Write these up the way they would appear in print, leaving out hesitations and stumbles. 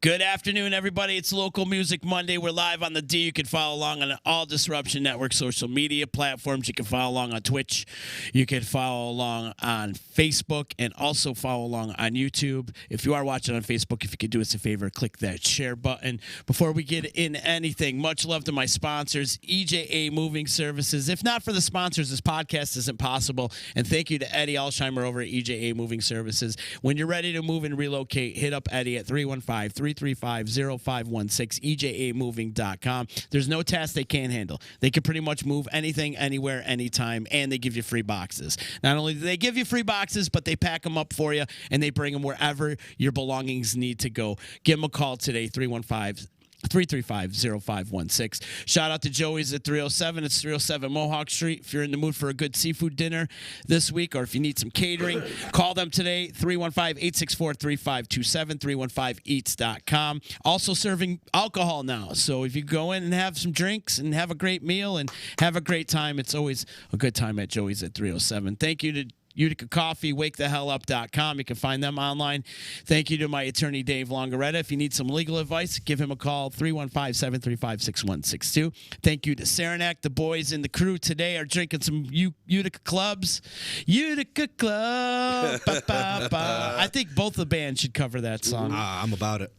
Good afternoon, everybody. It's Local Music Monday. We're live on the D. You can follow along on all Disruption Network social media platforms. You can follow along on Twitch. You can follow along on Facebook and also follow along on YouTube. If you are watching on Facebook, if you could do us a favor, click that share button. Before we get in anything, much love to my sponsors, EJA Moving Services. If not for the sponsors, this podcast isn't possible. And thank you to Eddie Alsheimer over at EJA Moving Services. When you're ready to move and relocate, hit up Eddie at 315-335-0516, EJAmoving.com. There's no task they can't handle. They can pretty much move anything, anywhere, anytime, and they give you free boxes. Not only do they give you free boxes, but they pack them up for you, and they bring them wherever your belongings need to go. Give them a call today, 335-0516. Shout out to Joey's at 307. It's 307 Mohawk Street. If you're in the mood for a good seafood dinner this week or if you need some catering, call them today, 315-864-3527, 315eats.com. Also serving alcohol now. So if you go in and have some drinks and have a great meal and have a great time, it's always a good time at Joey's at 307. Thank you to Utica Coffee, wakethehellup.com. You can find them online. Thank you to my attorney, Dave Longaretta. If you need some legal advice, give him a call, 315-735-6162. Thank you to Saranac. The boys and the crew today are drinking some Utica Clubs. Utica Club. Ba, ba, ba. I think both the bands should cover that song. I'm about it.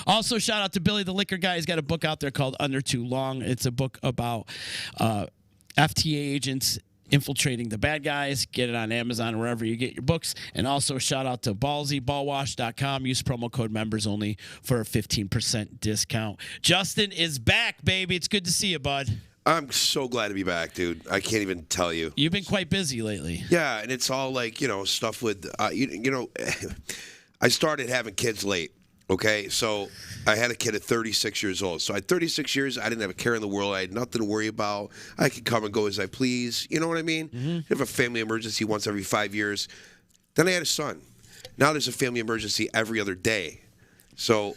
Also, shout out to Billy the Liquor Guy. He's got a book out there called Under Too Long. It's a book about FTA agents infiltrating the bad guys. Get it on Amazon, wherever you get your books. And also shout out to Ballsy, ballwash.com. Use promo code members only for a 15% discount. Justin is back, baby. It's good to see you, bud. I'm so glad to be back, dude. I can't even tell you. You've been quite busy lately. Yeah, and it's all like, stuff with, I started having kids late. Okay, so I had a kid at 36 years old. So at 36 years, I didn't have a care in the world. I had nothing to worry about. I could come and go as I please. You know what I mean? Mm-hmm. I have a family emergency once every 5 years. Then I had a son. Now there's a family emergency every other day. So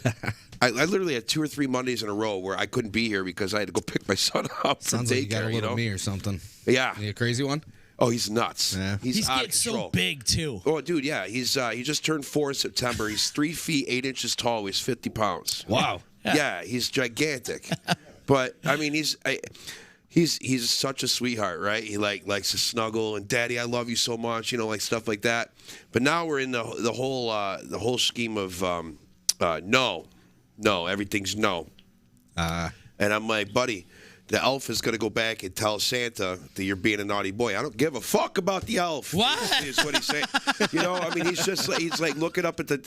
I literally had 2 or 3 Mondays in a row where I couldn't be here because I had to go pick my son up from Sounds daycare. like you got a little me or something. Yeah. You a crazy one? Oh, he's nuts. Yeah. He's out getting of control. so big, too. Oh, dude, yeah. He just turned 4 in September. He's 3 feet 8 inches tall. Weighs 50 pounds. Wow. Yeah, he's gigantic. But I mean, he's such a sweetheart, right? He likes to snuggle and Daddy, I love you so much, like stuff like that. But now we're in the whole scheme of no, everything's no. And I'm like, buddy, the elf is going to go back and tell Santa that you're being a naughty boy. I don't give a fuck about the elf. What? Is what he's saying. I mean, he's like looking up at the,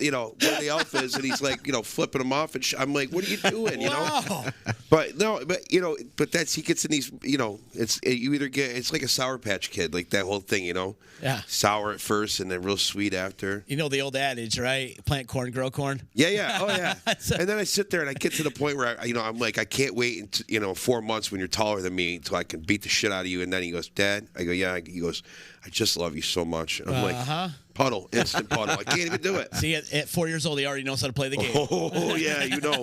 where the elf is, and he's like, flipping him off. And I'm like, what are you doing? Wow. But that's, he gets in these, you either get, it's like a Sour Patch Kid, like that whole thing, Yeah. Sour at first and then real sweet after. You know the old adage, right? Plant corn, grow corn. Yeah. Oh, yeah. And then I sit there and I get to the point where, I'm like, I can't wait, 4 months when you're taller than me until I can beat the shit out of you. And then he goes, Dad? I go, yeah. He goes, I just love you so much. And I'm like, puddle, instant puddle. I can't even do it. See, at 4 years old, he already knows how to play the game. Oh, yeah, you know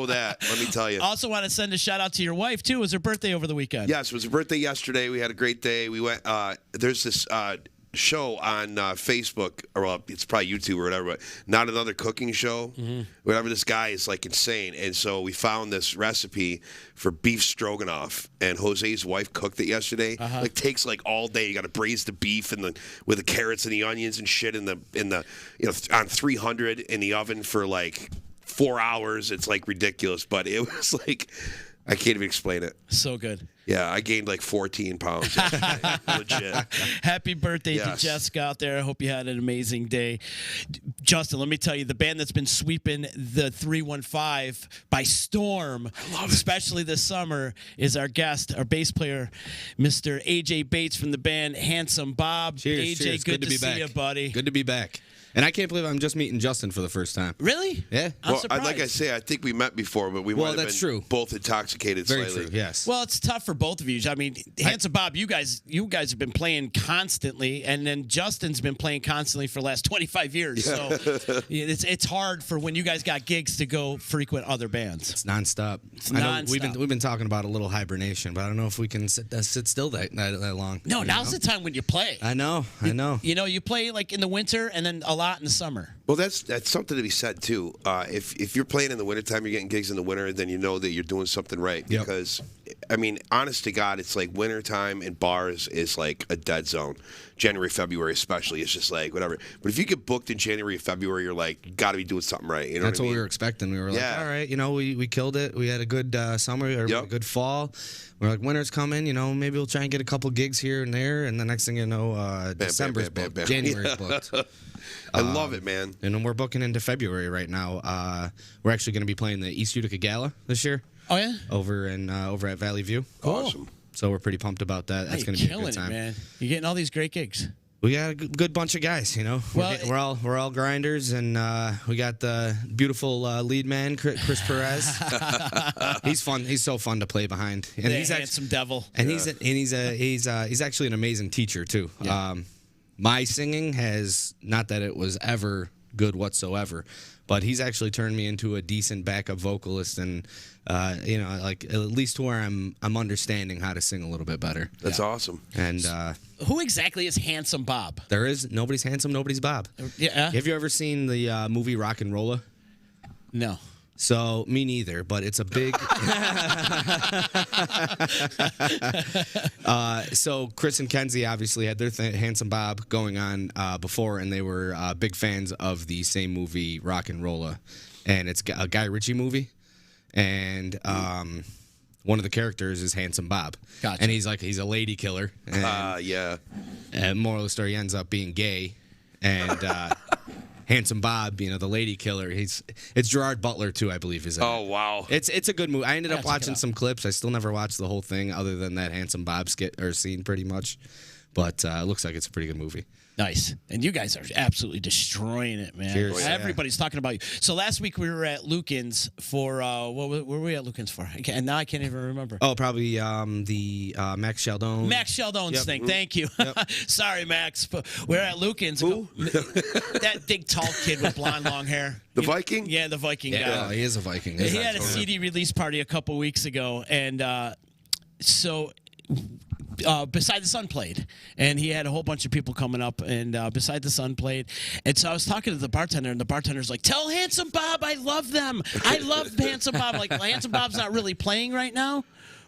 that. Let me tell you. Also want to send a shout out to your wife, too. It was her birthday over the weekend. Yes, it was her birthday yesterday. We had a great day. We went, there's this show on Facebook, or it's probably YouTube or whatever, but Not Another Cooking Show. Mm-hmm. Whatever, this guy is like insane. And so we found this recipe for beef stroganoff, and Jose's wife cooked it yesterday. Like takes like all day. You got to braise the beef with the carrots and the onions and shit in the on 300 in the oven for like 4 hours. It's like ridiculous, but it was like, I can't even explain it. So good. Yeah, I gained like 14 pounds. Legit. Happy birthday Yes. to Jessica out there. I hope you had an amazing day. Justin, let me tell you, the band that's been sweeping the 315 by storm, especially this summer, is our guest, our bass player, Mr. AJ Bates from the band Handsome Bob. Cheers, AJ, cheers. good to be see back. you, buddy. Good to be back. And I can't believe I'm just meeting Justin for the first time. Really? Yeah. I'm surprised. Like I say, I think we met before, but we might have that's been true. both intoxicated Very slightly. true, yes. Well, it's tough for both of you. I mean, Handsome Bob, you guys have been playing constantly, and then Justin's been playing constantly for the last 25 years. So it's hard for when you guys got gigs to go frequent other bands. It's nonstop. It's nonstop. We've been talking about a little hibernation, but I don't know if we can sit still that long. No, now's the time when you play. I know. You play like in the winter, and then a lot lot in the summer. Well, that's something to be said too. If you're playing in the wintertime, you're getting gigs in the winter, then you know that you're doing something right. Yep. Because, I mean, honest to God, it's like wintertime and bars is like a dead zone. January, February especially, it's just like whatever. But if you get booked in January, February, you're like, you got to be doing something right. You know That's what I what mean? we were expecting. We were like, Yeah. all right, we killed it. We had a good summer, or Yep. a good fall. We're like, winter's coming, maybe we'll try and get a couple gigs here and there. And the next thing you know, December's bam, booked. bam. January's booked. I love it, man. And then we're booking into February right now. We're actually going to be playing the East Utica Gala this year. Oh, yeah? Over at Valley View. Awesome. So we're pretty pumped about that. That's Hey, going to be a killing good time. it, man. You're getting all these great gigs. We got a good bunch of guys, Well, we're all grinders, and we got the beautiful lead man, Chris Perez. He's fun. He's so fun to play behind, and The he's handsome devil. and he's actually an amazing teacher too. Yeah. My singing has, not that it was ever good whatsoever, but he's actually turned me into a decent backup vocalist, and like at least to where I'm understanding how to sing a little bit better. That's awesome. And Who exactly is Handsome Bob? there is nobody's handsome, nobody's Bob. Yeah. Have you ever seen the movie Rock and Rolla? No. So, me neither, but it's a big... So, Chris and Kenzie obviously had their Handsome Bob going on before, and they were big fans of the same movie, Rock and Rolla. And it's a Guy Ritchie movie. And one of the characters is Handsome Bob. Gotcha. And he's a lady killer. And, Yeah. and moral of the story, he ends up being gay. And... Handsome Bob, the lady killer. It's Gerard Butler too, I believe, is in Oh, it. wow. It's a good movie. I ended up check it watching out. some clips. I still never watched the whole thing, other than that Handsome Bob skit or scene, pretty much. But it looks like it's a pretty good movie. Nice. And you guys are absolutely destroying it, man. Cheers. Everybody's talking about you. So last week we were at Lucan's for, where were we at Lucan's for? And now I can't even remember. Oh, probably the Max Sheldon. Max Sheldon's Yep. thing. Thank you. Sorry, Max. But we're at Lucan's. Who? That big, tall kid with blonde, long hair. The Viking? Yeah, the Viking guy. Yeah, he is a Viking. He had a CD release party a couple weeks ago, and Beside the Sun played, and he had a whole bunch of people coming up, and Beside the Sun played, and so I was talking to the bartender, and the bartender's like, "Tell Handsome Bob I love them. I love Handsome Bob. Like, Handsome Bob's not really playing right now,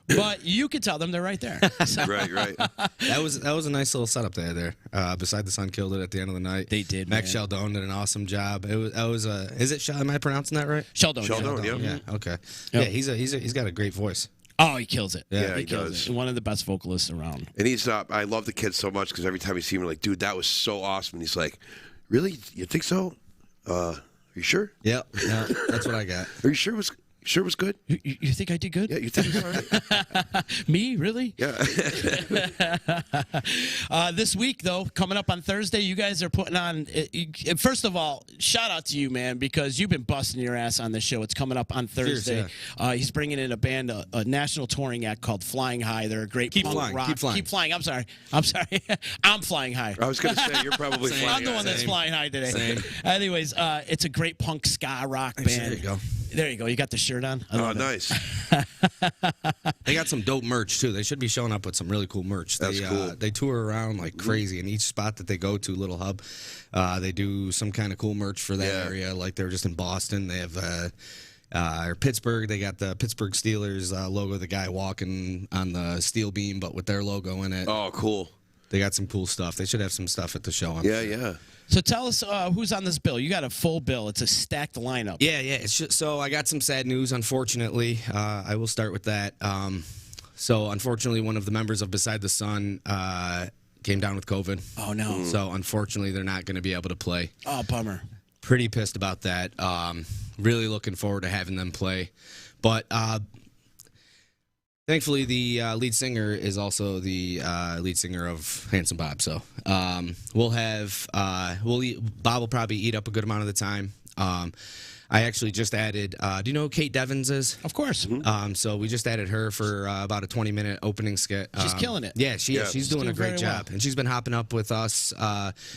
but you can tell them they're right there." So, Right. That was a nice little setup there. Beside the Sun killed it at the end of the night. They did, Max man. Sheldon did an awesome job. Is it? Am I pronouncing that right? Sheldon. Sheldon, yeah. Yeah. Okay. Yep. Yeah, he's got a great voice. Oh, he kills it. Yeah, he kills does. it. One of the best vocalists around. And he's I love the kid so much because every time I see him, I'm like, dude, that was so awesome. And he's like, really? You think so? Are you sure? Yeah, that's what I got. Are you sure it was good? You think I did good? Yeah, you think it was all right? Me, really? Yeah. This week, though, coming up on Thursday, you guys are putting on. First of all, shout out to you, man, because you've been busting your ass on this show. It's coming up on Thursday. Cheers, He's bringing in a band, a national touring act called Flying High. They're a great Keep punk flying, rock. keep flying. I'm sorry. I'm flying high. I was going to say, you're probably Same. flying. I'm the one that's Same. flying high today. Same. Anyways, it's a great punk ska rock band. There you go. There you go. You got the shirt on. I Oh, love it. nice. They got some dope merch too. They should be showing up with some really cool merch. That's cool. They tour around like crazy, and each spot that they go to, little hub, they do some kind of cool merch for that Yeah. area. Like they were just in Boston. They have or Pittsburgh. They got the Pittsburgh Steelers logo. The guy walking on the steel beam, but with their logo in it. Oh, cool. They got some cool stuff. They should have some stuff at the show. I'm Yeah, sure. yeah. So tell us who's on this bill. You got a full bill. It's a stacked lineup. Yeah. It's just, so I got some sad news, unfortunately. I will start with that. So unfortunately, one of the members of Beside the Sun came down with COVID. Oh, no. So unfortunately, they're not going to be able to play. Oh, bummer. Pretty pissed about that. Really looking forward to having them play. But thankfully, the lead singer is also the lead singer of Handsome Bob. So we'll have Bob will probably eat up a good amount of the time. I actually just added. Do you know who Kate Devins is? Of course. So we just added her for about a 20-minute opening skit. She's killing it. Yeah, she is. Yeah. She's She's doing a doing great very job, well. and she's been hopping up with us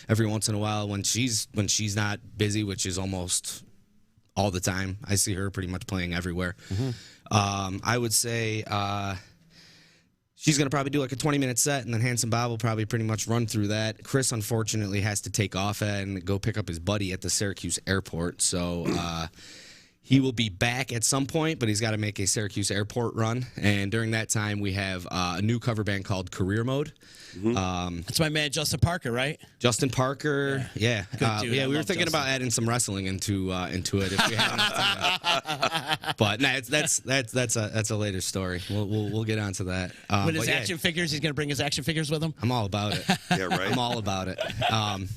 every once in a while when she's not busy, which is almost all the time. I see her pretty much playing everywhere. I would say She's going to probably do like a 20-minute set, and then Handsome Bob will probably pretty much run through that. Chris, unfortunately, has to take off and go pick up his buddy at the Syracuse airport. So he will be back at some point, but he's got to make a Syracuse airport run. And during that time, we have a new cover band called Career Mode. That's my man Justin Parker, right? Justin Parker, yeah. Good dude. I We were love thinking Justin. about adding some wrestling into it if we had enough time. But no, that's a later story. We'll get onto that. With his but yeah, action figures, he's gonna bring his action figures with him. I'm all about it. Yeah, right. I'm all about it.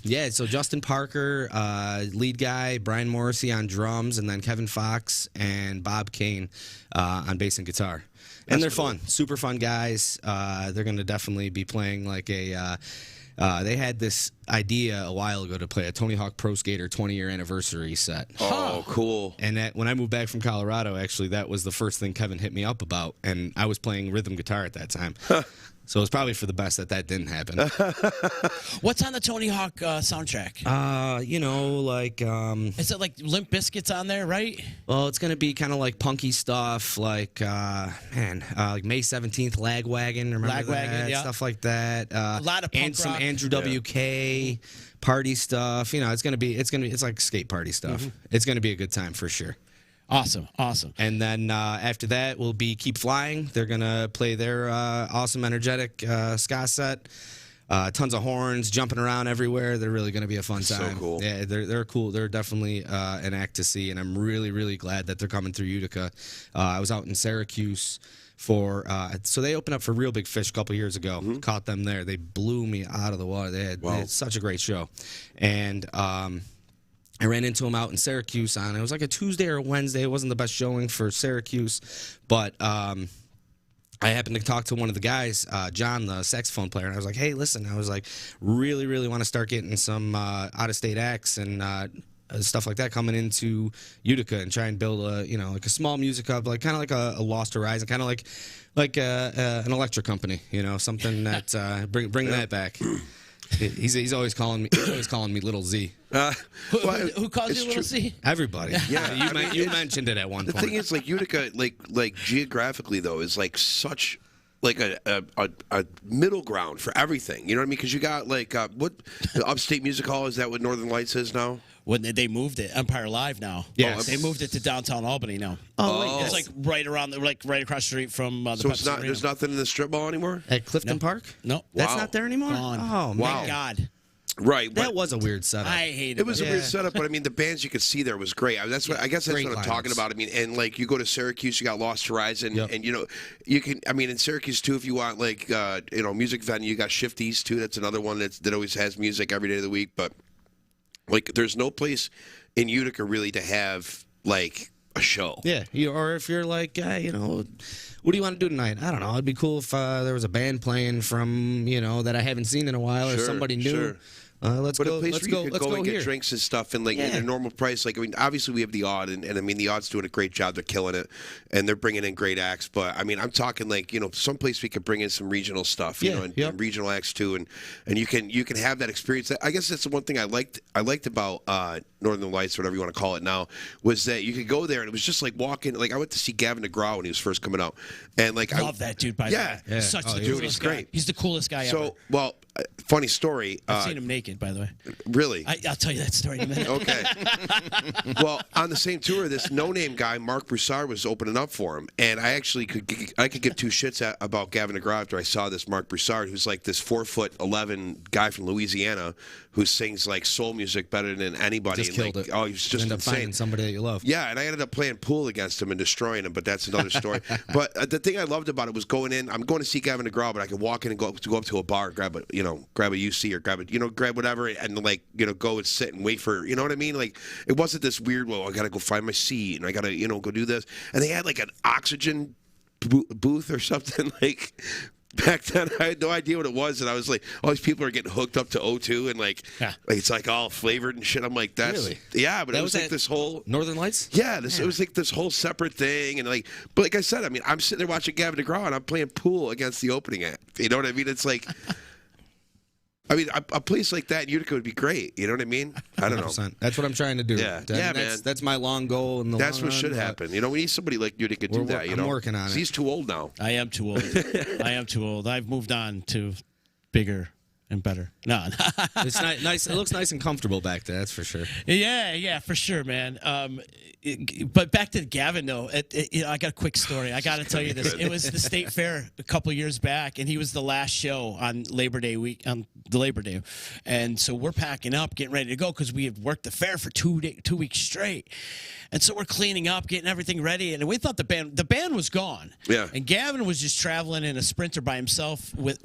Yeah, so Justin Parker, lead guy, Brian Morrissey on drums, and then Kevin Fox and Bob Kane on bass and guitar. And they're fun, super fun guys. They're going to definitely be playing like a. They had this idea a while ago to play a Tony Hawk Pro Skater 20-year anniversary set. Oh, cool. And when I moved back from Colorado, actually, that was the first thing Kevin hit me up about. And I was playing rhythm guitar at that time. So it was probably for the best that didn't happen. What's on the Tony Hawk soundtrack? Is it like Limp Bizkit's on there, right? Well, it's gonna be kind of like punky stuff, like like May 17th, Lagwagon, remember Lagwagon, that? yeah. Stuff like that. A lot of punk and some rock. Andrew WK party stuff. It's like skate party stuff. Mm-hmm. It's gonna be a good time for sure. Awesome. And then after that will be Keep Flying. They're gonna play their awesome, energetic ska set. Tons of horns jumping around everywhere. They're really gonna be a fun time. So cool. Yeah, they're cool. They're definitely an act to see, and I'm really, really glad that they're coming through Utica. I was out in Syracuse for so they opened up for Real Big Fish a couple years ago. Caught them there. They blew me out of the water. They had such a great show, and I ran into him out in Syracuse it was like a Tuesday or a Wednesday. It wasn't the best showing for Syracuse, but I happened to talk to one of the guys, John, the saxophone player, and I was like, hey, listen, I was like, really, really want to start getting some out-of-state acts and stuff like that coming into Utica and try and build like a small music hub, like kind of like a Lost Horizon, kind of like an electric company, something that bring that back. He's always calling me. He's always calling me Little Z. Who calls you Little Z? Everybody. Yeah, you mentioned it at one The point. thing is, like Utica, like geographically though, is like such like a middle ground for everything. You know what I mean? Because you got like what the Upstate Music Hall, is that what Northern Lights is now? When they moved it, Empire Live now. Yes. They moved it to downtown Albany now. It's like right right across the street from the So Pepsi Arena. there's nothing in the strip mall anymore. At Clifton Park? No. That's Wow. not there anymore. Gone. Oh man, Wow. Thank God. Right. that But was a weird setup. I hate it. it was a weird Yeah. setup, but I mean, the bands you could see there was great. I guess that's Great what I'm talking lineups. about. I mean, and like you go to Syracuse, you got Lost Horizon, Yep. and you can. I mean, in Syracuse too, if you want like music venue, you got Shifties too. That's another one that always has music every day of the week. But like, there's no place in Utica really to have like a show. Yeah, or if you're like, what do you want to do tonight? I don't know. It'd be cool if there was a band playing from, that I haven't seen in a while, or Sure, somebody new. sure. Let's But go. a place Let's where go. you could Let's go go and here. get drinks and stuff, and like at a normal price. Like, I mean, obviously we have the Odd, and I mean the Odd's doing a great job. They're killing it, and they're bringing in great acts. But I mean, I'm talking like someplace we could bring in some regional stuff, and regional acts too, and you can have that experience. I guess that's the one thing I liked about Northern Lights, whatever you want to call it now, was that you could go there and it was just like walking. Like I went to see Gavin DeGraw when he was first coming out, and like Love that dude, by the way. Yeah. Such Oh, the dude, coolest he's guy. great. He's the coolest guy ever. So, well, funny story. I've seen him naked, by the way. Really? I'll tell you that story in a minute. Okay. Well, on the same tour, this no-name guy, Mark Broussard, was opening up for him, and I actually could give two shits about Gavin DeGraw after I saw this Mark Broussard, who's like this 4'11" guy from Louisiana who sings like soul music better than anybody. Just and, killed like, it. Oh, he was just End up insane. finding somebody that you love. Yeah, and I ended up playing pool against him and destroying him, but that's another story. But the thing I loved about it was going in. I'm going to see Gavin DeGraw, but I could walk in and go up to a bar, grab a UC or grab whatever, and like go and sit and wait for, you know what I mean? Like it wasn't this weird. Well, I gotta go find my seat and I gotta go do this. And they had like an oxygen booth or something like. Back then, I had no idea what it was, and I was like, all these people are getting hooked up to O2, and like it's like all flavored and shit. I'm like, that's Really? Yeah, but That it was was like at this whole Northern Lights. it was like this whole separate thing, and but like I said, I mean, I'm sitting there watching Gavin DeGraw, and I'm playing pool against the opening act. You know what I mean? It's like I mean, a place like that in Utica would be great. You know what I mean? I don't know. 100%. That's what I'm trying to do. Yeah, man. That's my long goal. In the That's long what run, should happen. You know, we need somebody like you to do that. You know, I'm working on it. He's too old now. I am too old. I am too old. I've moved on to bigger and better. No. It's nice. It looks nice and comfortable back there. That's for sure. Yeah, for sure, man. But back to Gavin, though. I got a quick story. I got to tell you this. It was the state fair a couple years back, and he was the last show on Labor Day week, on the Labor Day, and so we're packing up, getting ready to go because we had worked the fair for 2 weeks straight, and so we're cleaning up, getting everything ready, and we thought the band was gone. Yeah. And Gavin was just traveling in a Sprinter by himself with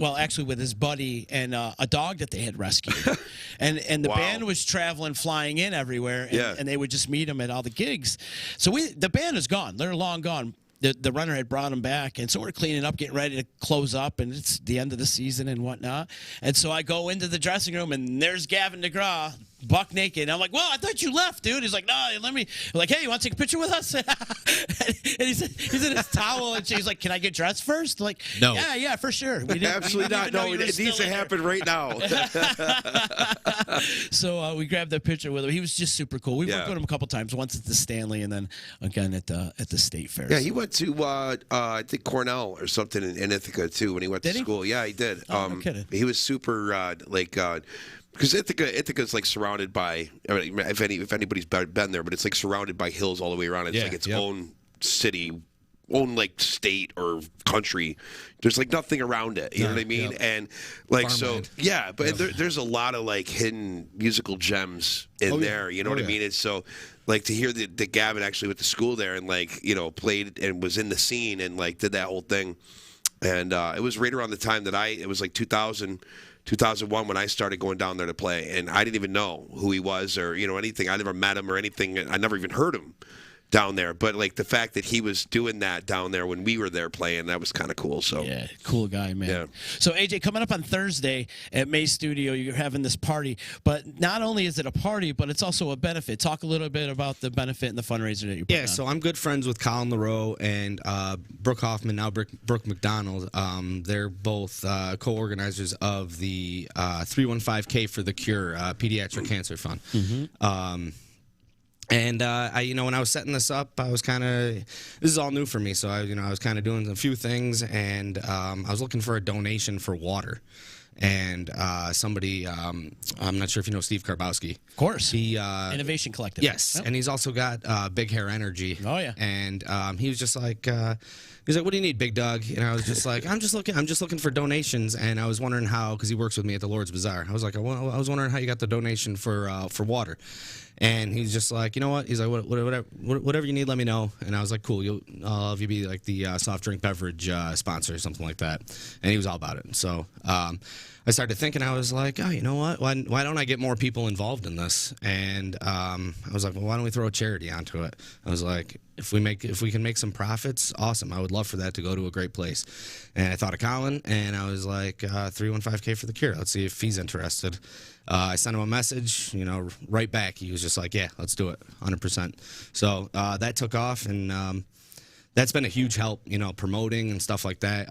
his buddy and a dog that they had rescued, and the Wow. band was traveling, flying in everywhere, Yeah. and they would just meet him at all the gigs. So the band is gone. They're long gone. The runner had brought them back, and so we're cleaning up, getting ready to close up, and it's the end of the season and whatnot. And so I go into the dressing room, and there's Gavin DeGraw, buck naked. And I'm like, "Well, I thought you left, dude." He's like, "No, let me." I'm like, "Hey, you want to take a picture with us?" And he's in his towel, and she's like, "Can I get dressed first?" Like, No. Yeah, for sure. We Absolutely not. No, it needs to happen right now. So we grabbed that picture with him. He was just super cool. We worked Yeah. with him a couple times. Once at the Stanley, and then again at the state fair. Yeah, he went to I think Cornell or something in Ithaca too when he went Did to he? school. Yeah, he did. Oh, no kidding. He was super because Ithaca's like surrounded by. I mean, if anybody's been there, but it's like surrounded by hills all the way around. It's like its own city, own like state or country. There's like nothing around it. You know what I mean? And like Farmland. but there's a lot of like hidden musical gems in there. You know what I mean? And so like to hear that Gavin actually went to school there and like played and was in the scene and like did that whole thing. And it was right around the time that it was like 2001 when I started going down there to play, and I didn't even know who he was or anything. I never met him or anything. I never even heard him down there. But like the fact that he was doing that down there when we were there playing, that was kind of cool. So Yeah, cool guy, man. Yeah. So AJ, coming up on Thursday at May Studio, you're having this party. But not only is it a party, but it's also a benefit. Talk a little bit about the benefit and the fundraiser that you're putting on. So I'm good friends with Colin LaRoe and Brooke Hoffman, now Brooke McDonald. They're both co-organizers of the 315K for the Cure Pediatric Cancer Fund. And when I was setting this up, I was this is all new for me. So I was kind of doing a few things, and I was looking for a donation for water. And somebody, I'm not sure if you know Steve Karbowski. Of course. He Innovation Collective. Yes, Yep. and he's also got Big Hair Energy. Oh, yeah. And he was just like, he's like, "What do you need, Big Doug?" And I was just like, I'm just looking for donations." And I was wondering how, because he works with me at the Lord's Bazaar. I was like, well, I was wondering how you got the donation for water. And he's just like, "You know what?" He's like, whatever you need, let me know. And I was like, "Cool, I'll have you be like the soft drink beverage sponsor or something like that." And he was all about it. So I started thinking, I was like, "Oh, you know what? Why don't I get more people involved in this?" And I was like, "Well, why don't we throw a charity onto it?" I was like, if we can make some profits, awesome. I would love for that to go to a great place. And I thought of Colin, and I was like, 315K for the Cure. Let's see if he's interested. I sent him a message, right back. He was just like, "Yeah, let's do it, 100%." So that took off, and that's been a huge help, promoting and stuff like that.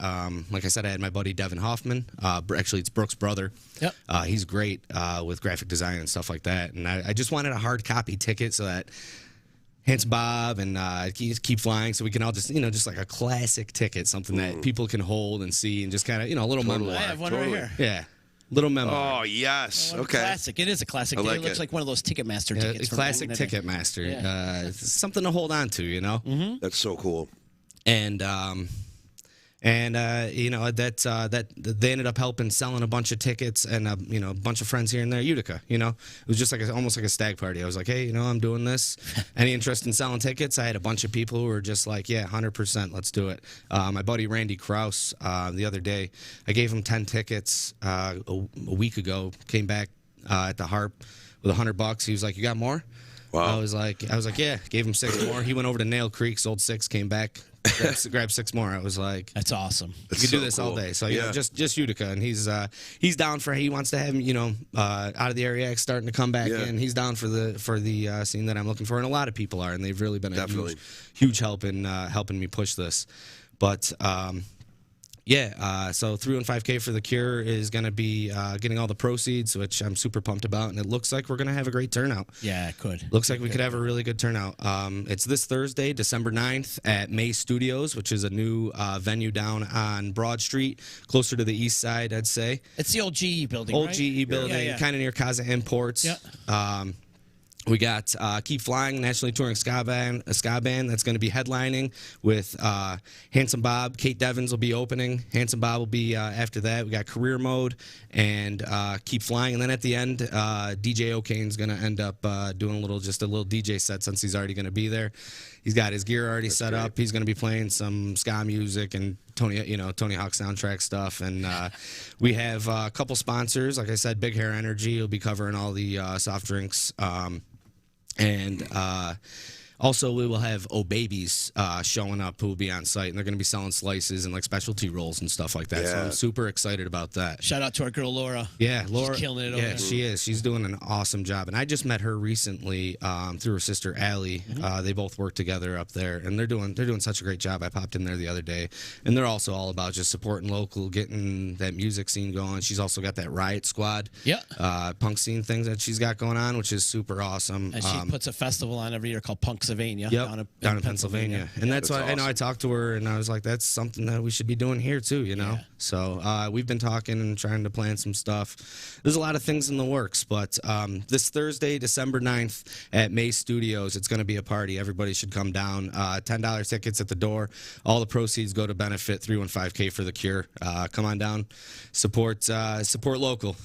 Like I said, I had my buddy Devin Hoffman. Actually, it's Brooke's brother. Yep. He's great with graphic design and stuff like that. And I just wanted a hard copy ticket so that Handsome Bob and Keep Flying, so we can all just, just like a classic ticket, something that people can hold and see and just kind of, a little memoir. I have one right here. Yeah. Little memoir. Oh yes, Oh, okay. Classic. It is a classic. I like it looks it. like one of those Ticketmaster Yeah, tickets. from classic back in the day. Ticketmaster. Yeah. It's something to hold on to, That's so cool. And that they ended up helping selling a bunch of tickets and a bunch of friends here and there, Utica. It was just like almost like a stag party. I was like, "Hey, I'm doing this. Any interest in selling tickets?" I had a bunch of people who were just like, "Yeah, 100%, let's do it." My buddy Randy Krause, the other day, I gave him 10 tickets a week ago. Came back at the Harp with $100. He was like, "You got more?" Wow. I was like, "Yeah." Gave him 6 more. He went over to Nail Creek, sold 6, came back, grabbed 6 more. I was like, That's awesome. you could do this all cool. day. So Yeah. just Utica, and he's down for. He wants to have out of the area starting to come back Yeah. in. He's down for the scene that I'm looking for, and a lot of people are, and they've really been a Definitely. huge help in helping me push this. But Yeah, so 315K for the Cure is going to be getting all the proceeds, which I'm super pumped about, and it looks like we're going to have a great turnout. Yeah, it could. Looks like we could have a really good turnout. It's this Thursday, December 9th at May Studios, which is a new venue down on Broad Street, closer to the east side, I'd say. It's the old GE building, Old right? GE building, Yeah. kind of near Casa Imports. Yeah. We got Keep Flying, nationally touring ska band that's going to be headlining with Handsome Bob. Kate Devins will be opening. Handsome Bob will be after that. We got Career Mode and Keep Flying. And then at the end, DJ O'Kane's going to end up doing a little DJ set since he's already going to be there. He's got his gear already set up. He's going to be playing some ska music and Tony Hawk soundtrack stuff. And we have a couple sponsors. Like I said, Big Hair Energy will be covering all the soft drinks. And also, we will have Babies showing up who will be on site, and they're going to be selling slices and like specialty rolls and stuff like that. So I'm super excited about that. Shout out to our girl Laura. Yeah, Laura, she's killing it over yeah, there. she is. She's doing an awesome job, and I just met her recently through her sister Allie. They both work together up there, and they're doing such a great job. I popped in there the other day, and they're also all about just supporting local, getting that music scene going. She's also got that Riot Squad, punk scene things that she's got going on, which is super awesome. And she puts a festival on every year called Punksylvania down in Pennsylvania. And that's why awesome. I talked to her, and I was like, that's something that we should be doing here too, Yeah. So we've been talking and trying to plan some stuff. There's a lot of things in the works, but this Thursday, December 9th at May Studios, it's going to be a party. Everybody should come down. $10 tickets at the door. All the proceeds go to benefit 315K for the Cure. Come on down, support local.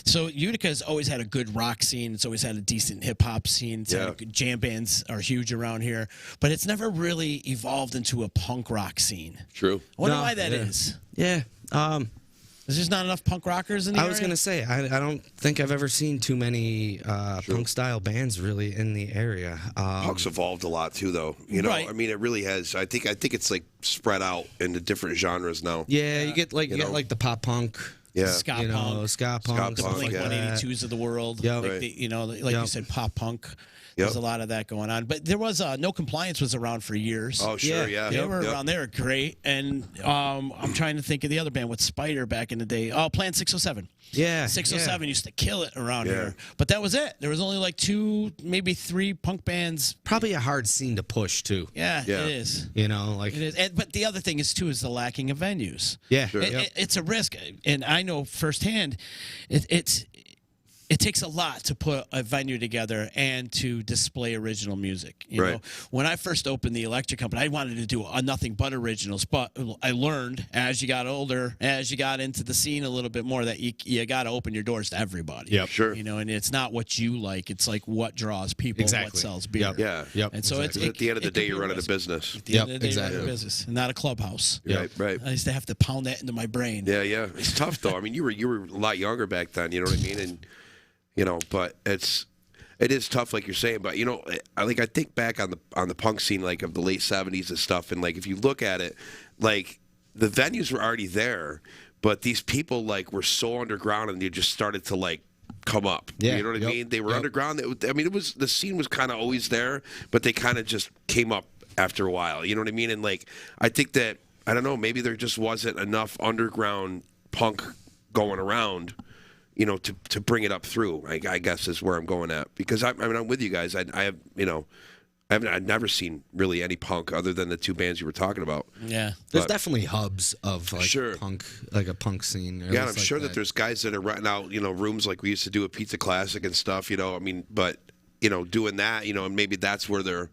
So Utica has always had a good rock scene. It's always had a decent hip hop scene. It's had good jam bands are huge around here, but it's never really evolved into a punk rock scene. True. I wonder why that is. Yeah. There's just not enough punk rockers in the area? I was going to say, I don't think I've ever seen too many punk-style bands really in the area. Punk's evolved a lot too, though. You know, Right. I mean, it really has. I think it's like spread out into different genres now. Yeah, you get like the pop punk. Yeah. Ska punk. Ska punk. The punk, Blink yeah. 182s of the world. Yep. Like, Right. like you said, pop punk. Yep. There's a lot of that going on. But there was No Compliance was around for years. Oh, sure, yeah. They were around. They were great. And I'm trying to think of the other band with Spider back in the day. Oh, Plan 607. Yeah. 607 used to kill it around Yeah. here. But that was it. There was only like 2, maybe 3 punk bands. Probably a hard scene to push too. Yeah, Yeah. it is. You know, like It is. But the other thing is, too, is the lacking of venues. yeah, Sure. It's a risk. And I know firsthand, it takes a lot to put a venue together and to display original music. You know, when I first opened the electric company, I wanted to do nothing but originals. But I learned as you got older, as you got into the scene a little bit more, that you got to open your doors to everybody. Yep. Sure. You know, and it's not what you like; it's like what draws people, what sells beer. Yep. Yeah. Yep. And so Exactly. At the end of the day, you're running a business. At the end Yep, of the day, you're exactly. running a business, and not a clubhouse. Right. Right. I used to have to pound that into my brain. Yeah. Yeah. It's tough though. I mean, you were a lot younger back then. You know what I mean? And but it is tough, like you're saying. But I think back on the punk scene, like of the late '70s and stuff, and like if you look at it, like the venues were already there, but these people like were so underground, and they just started to like come up. Yeah, You know what I yep, mean? They were yep. underground. The scene was kind of always there, but they kind of just came up after a while. You know what I mean? And like I think that I don't know, maybe there just wasn't enough underground punk going around. To bring it up through, I guess is where I'm going at, because I'm with you guys. I've never seen really any punk other than the 2 bands you were talking about. Yeah. There's definitely hubs of like Sure. punk, like a punk scene. Yeah, and I'm sure that there's guys that are renting out, rooms like we used to do at Pizza Classic and stuff. But doing that, and maybe that's where they're,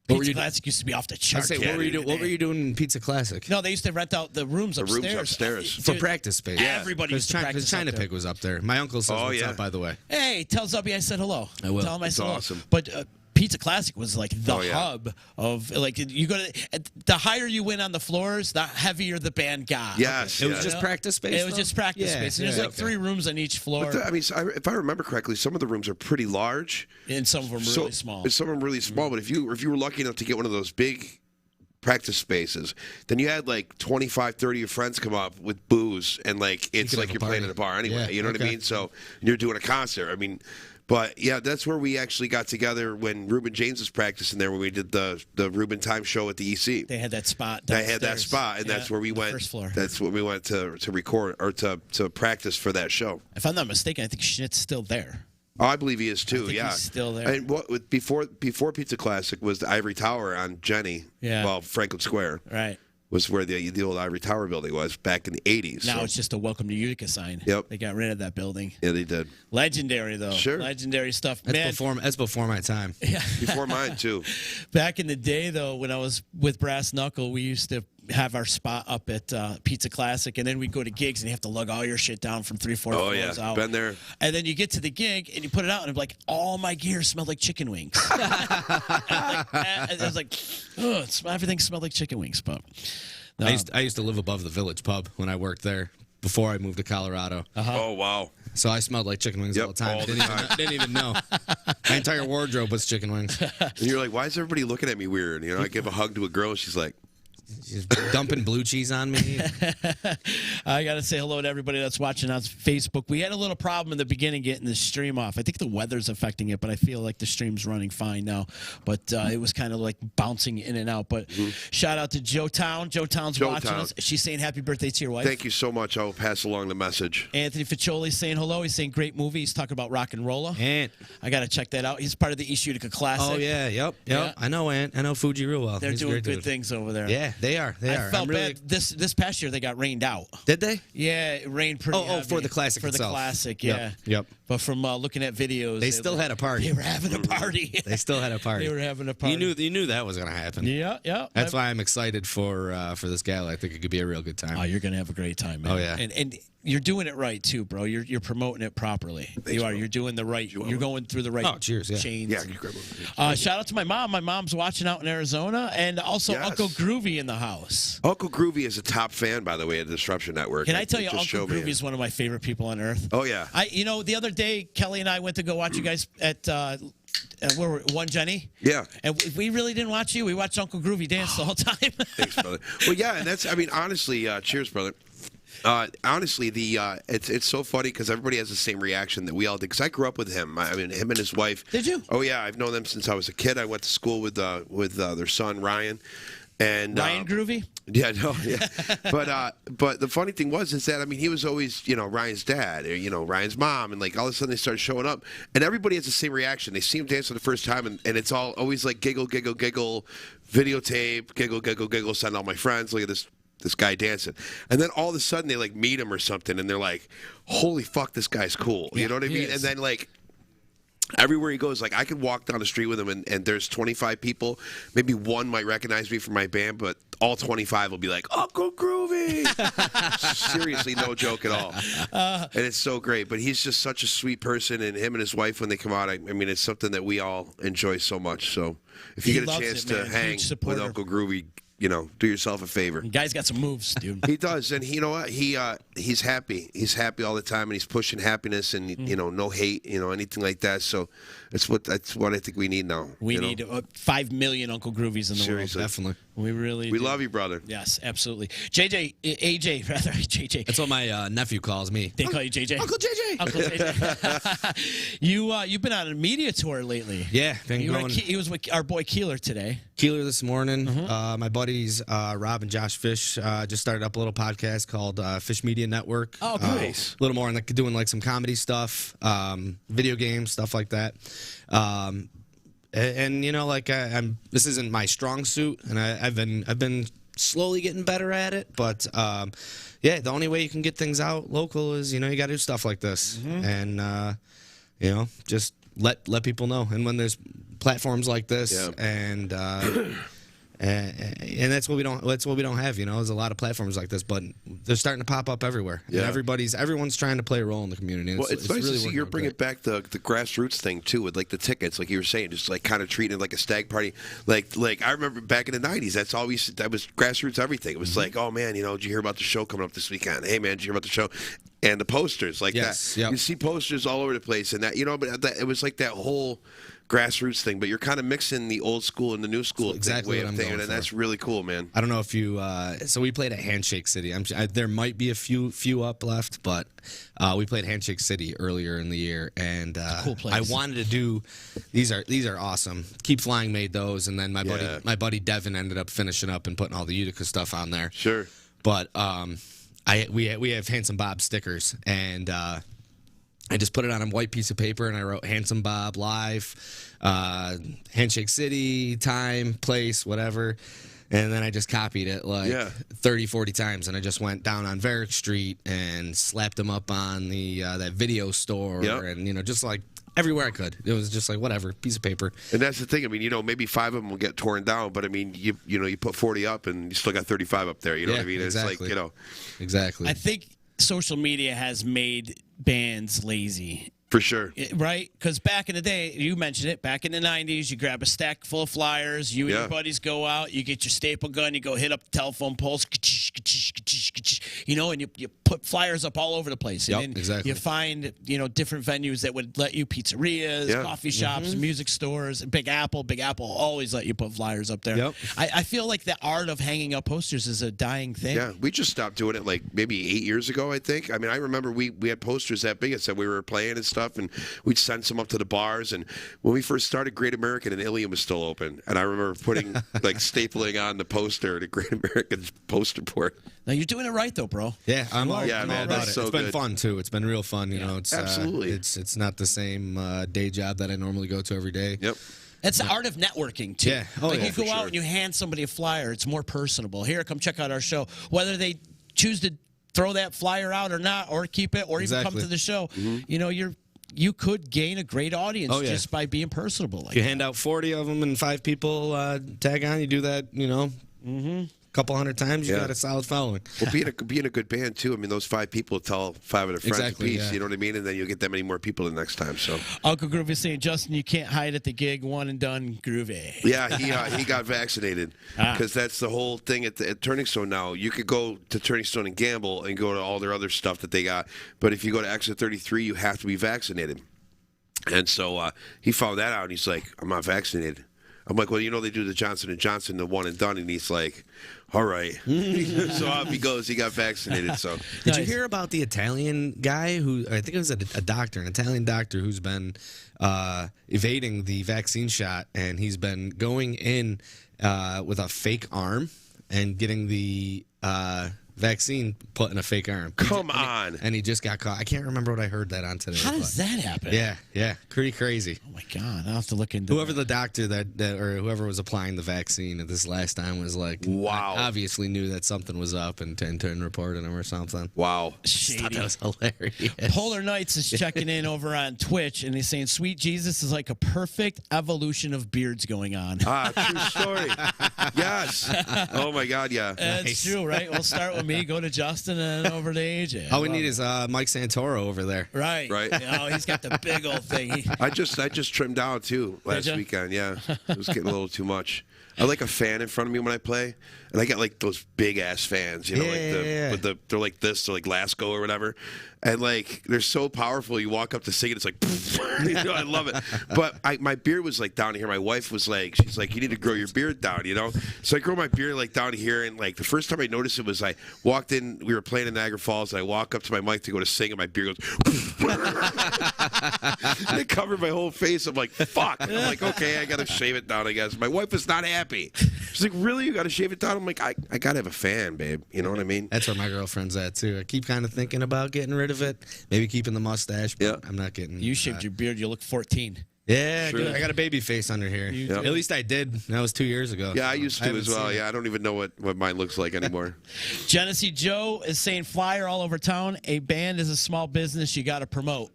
Pizza Classic used to be off the I charts. say, what were you doing in Pizza Classic? No, they used to rent out the rooms upstairs. rooms upstairs. For Dude, practice space. Everybody used to Because practice China up there. Pig was up there. My uncle says what's yeah. up, by the way. Hey, tell Zubby I said hello. I will. Tell him I said hello. awesome. But Pizza Classic was like the Oh, yeah. hub of like you go to the higher you went on the floors, the heavier the band got. Yes, It was yeah. just practice space. It was though? just practice Yeah, space. And there's yeah, like okay. 3 rooms on each floor, If I remember correctly, some of the rooms are pretty large. and some of them So- really small. Some of them really small, but if you were lucky enough to get one of those big practice spaces, then you had like 25, 30 of your friends come up with booze, and like it's could like have you're a playing party. at a bar anyway. Yeah, You know what I okay. mean? So you're doing a concert. But yeah, that's where we actually got together when Reuben James was practicing there when we did the Reuben Time show at the EC. They had that spot. They had that spot, and that's where we went. First floor. That's where we went to record or to practice for that show. If I'm not mistaken, I think Schnitt's still there. Oh, I believe he is too. I think yeah, he's still there. And before Pizza Classic was the Ivory Tower on Jenny. Yeah. Well, Franklin Square. Right. Was where the old Ivory Tower building was back in the 80s. Now it's just a Welcome to Utica sign. Yep. They got rid of that building. Yeah, they did. Legendary, though. Sure. Legendary stuff. That's before my time. Yeah. Before mine, too. Back in the day, though, when I was with Brass Knuckle, we used to have our spot up at Pizza Classic, and then we'd go to gigs, and you have to lug all your shit down from 3-4 floors out. Been there. And then you get to the gig, and you put it out, and like, all my gear smelled like chicken wings. And I was like, oh, everything smelled like chicken wings, but... No. I used to live above the Village Pub when I worked there before I moved to Colorado. Oh, wow. So I smelled like chicken wings all the time. Didn't even know. My entire wardrobe was chicken wings. And you're like, why is everybody looking at me weird? You know, I give a hug to a girl, she's like... She's dumping blue cheese on me. I got to say hello to everybody that's watching on Facebook. We had a little problem in the beginning getting the stream off. I think the weather's affecting it, but I feel like the stream's running fine now. But it was kind of like bouncing in and out. But shout out to Joe Town. Joe Town's watching us. She's saying happy birthday to your wife. Thank you so much. I'll pass along the message. Anthony Ficcioli's saying hello. He's saying great movie. He's talking about Rock and Rolla. Ant. I got to check that out. He's part of the East Utica Classic. Oh, yeah. Yep. Yeah. I know Ant. I know Fuji real well. They're He's a doing great good dude. things over there. Yeah, they are. They I are. felt I'm really... bad. This past year they got rained out. Did they? Yeah, it rained pretty heavy. Oh, for the classic For itself. the classic, Yep, yeah. yep. But from looking at videos... They still had a party. They were having a party. They still had a party. They were having a party. You knew that was going to happen. Yeah, yeah. That's why I'm excited for this gala. I think it could be a real good time. Oh, you're going to have a great time, man. Oh, yeah. And you're doing it right, too, bro. You're promoting it properly. You are. You're doing the right... You're going through the right cheers, yeah. chains. Yeah, you grab one. Shout out to my mom. My mom's watching out in Arizona. And also Yes. Uncle Groovy in the house. Uncle Groovy is a top fan, by the way, of the Disruption Network. Can I tell you, Just Uncle show me. Groovy is one of my favorite people on earth. Oh, yeah. The other day, Kelly and I went to go watch you guys at where were One Jenny. Yeah. And we really didn't watch you. We watched Uncle Groovy dance the whole time. Thanks, brother. Well, yeah, and that's, I mean, honestly, cheers, brother. Honestly, it's so funny because everybody has the same reaction that we all did. Because I grew up with him. I mean, him and his wife. Did you? Oh yeah, I've known them since I was a kid. I went to school with their son Ryan. And Ryan Groovy? Yeah, no, yeah. But the funny thing is that I mean he was always Ryan's dad or Ryan's mom, and like all of a sudden they started showing up, and everybody has the same reaction. They see him dance for the first time, and it's all always like giggle, giggle, giggle, videotape, giggle, giggle, giggle. Send all my friends. Look at this guy dancing, and then all of a sudden they like meet him or something, and they're like, "Holy fuck, this guy's cool." You know what I mean? And then like. Everywhere he goes, like I could walk down the street with him, and there's 25 people. Maybe one might recognize me from my band, but all 25 will be like Uncle Groovy. Seriously, no joke at all. And it's so great. But he's just such a sweet person, and him and his wife when they come out, I mean, it's something that we all enjoy so much. So if you He get a loves chance it, to man. hang Huge with supporter. Uncle Groovy, do yourself a favor. Guy's got some moves, dude. He does, and you know what? He's happy. He's happy all the time, and he's pushing happiness, and no hate, anything like that. So that's what I think we need now. We need 5 million Uncle Groovies in the Seriously. world. Definitely. We really We do. love you, brother. Yes, absolutely. AJ, rather, JJ. That's what my nephew calls me. They call you JJ? Uncle JJ. Uncle JJ. You've been on a media tour lately. Yeah, been going. He was with our boy Keeler today. Keeler this morning. My buddies Rob and Josh Fish just started up a little podcast called Fish Media Network. Oh, cool. Nice. A little more like doing like some comedy stuff, video games, stuff like that. And this isn't my strong suit, and I've been slowly getting better at it. But the only way you can get things out local is you got to do stuff like this, and just let people know. And when there's platforms like this, and that's what we don't. That's what we don't have. There's a lot of platforms like this, but they're starting to pop up everywhere. Yeah. And everyone's trying to play a role in the community. Well, it's nice really to see working you're out bringing great. back the grassroots thing too, with like the tickets, like you were saying, just like kind of treating it like a stag party. Like I remember back in the '90s, that was grassroots everything. It was like, oh man, did you hear about the show coming up this weekend? Hey man, did you hear about the show? And the posters like Yes, that. yep. You see posters all over the place, and that but it was like that whole grassroots thing, but you're kind of mixing the old school and the new school exactly way what of I'm thinking, going and for. that's really cool, man. I don't know if you. So we played at Handshake City. There might be a few up left, but we played Handshake City earlier in the year, and cool place. I wanted to do. These are awesome. Keep Flying made those, and then my buddy Devin ended up finishing up and putting all the Utica stuff on there. Sure. But we have Handsome Bob stickers, and I just put it on a white piece of paper, and I wrote Handsome Bob live, Handshake City, time, place, whatever. And then I just copied it 30, 40 times, and I just went down on Varick Street and slapped them up on the that video store, and just like everywhere I could. It was just like whatever, piece of paper. And that's the thing. I mean, maybe 5 of them will get torn down, but I mean, you put 40 up, and you still got 35 up there. You know what I mean? Exactly. It's like Exactly. I think social media has made bands lazy. for sure. Right? Because back in the day, you mentioned it, back in the 90s, you grab a stack full of flyers, you and your buddies go out, you get your staple gun, you go hit up the telephone poles, and you put flyers up all over the place. And then exactly. you find, different venues that would let you, pizzerias, coffee shops, music stores, Big Apple always let you put flyers up there. Yep. I feel like the art of hanging up posters is a dying thing. Yeah, we just stopped doing it like maybe 8 years ago, I think. I mean, I remember we had posters that big. It said we were playing and stuff, and we'd send some up to the bars. And when we first started, Great American and Ilium was still open. And I remember putting, stapling on the poster, the Great American poster board. Now, you're doing it right, though, bro. Yeah, I'm all man, about that's it. so It's been good. fun too. It's been real fun. It's absolutely. It's not the same day job that I normally go to every day. Yep. It's the art of networking, too. Yeah. Oh, yeah, you go for out sure. and you hand somebody a flyer. It's more personable. Here, come check out our show. Whether they choose to throw that flyer out or not, or keep it, or even come Exactly. to the show, you could gain a great audience just by being personable. If you hand out 40 of them and 5 people tag on, you do that, a couple hundred times, you got a solid following. Well, being a good band too. I mean, those 5 people tell 5 of their friends Exactly, apiece. yeah. You know what I mean? And then you'll get that many more people the next time. So Uncle Groovy is saying, Justin, you can't hide at the gig. One and done, Groovy. yeah, he got vaccinated because that's the whole thing at Turning Stone now. You could go to Turning Stone and gamble and go to all their other stuff that they got, but if you go to Exit 33, you have to be vaccinated. And so he found that out, and he's like, "I'm not vaccinated." I'm like, "Well, they do the Johnson & Johnson, the one and done," and he's like, "All right." So off he goes. He got vaccinated. So Did you hear about the Italian guy who, I think it was a doctor, an Italian doctor who's been evading the vaccine shot, and he's been going in with a fake arm and getting the vaccine put in a fake arm. come on. And he just got caught. I can't remember what I heard that on today. How does that happen? Yeah, pretty crazy. Oh, my God. I'll have to look into Whoever the doctor that or whoever was applying the vaccine at this last time was like, Wow. obviously knew that something was up and reported him or something. Wow. Shady. Thought that was hilarious. Polar Knights is checking in over on Twitch, and he's saying, Sweet Jesus is like a perfect evolution of beards going on. True story. Yes. Oh my God. Yeah. That's true, right? We'll start with me, go to Justin, and then over to AJ. All we need is Mike Santoro over there. Right. He's got the big old thing. I just trimmed down too last ya? weekend. Yeah, it was getting a little too much. I like a fan in front of me when I play, and I got like those big ass fans, they're like this, they're like Lasco or whatever, and like they're so powerful. You walk up to sing it, it's like, I love it. But my beard was like down here. My wife was like, she's like, you need to grow your beard down, So I grew my beard like down here, and like the first time I noticed it was I walked in. We were playing in Niagara Falls, and I walk up to my mic to go to sing, and my beard goes, and it covered my whole face. I'm like, fuck. And I'm like, okay, I gotta shave it down, I guess. My wife was not happy. She's like, really? You gotta shave it down? I'm like, I gotta have a fan, babe. You know what I mean? That's where my girlfriend's at too. I keep kind of thinking about getting rid of it, maybe keeping the mustache, but Yeah. I'm not getting. You shaved your beard, you look 14. Yeah, Sure. I got a baby face under here. You At least I did. That was 2 years ago. Yeah, I used to haven't as well. seen it. Yeah, I don't even know what mine looks like anymore. Genesee Joe is saying flyer all over town. A band is a small business you got to promote.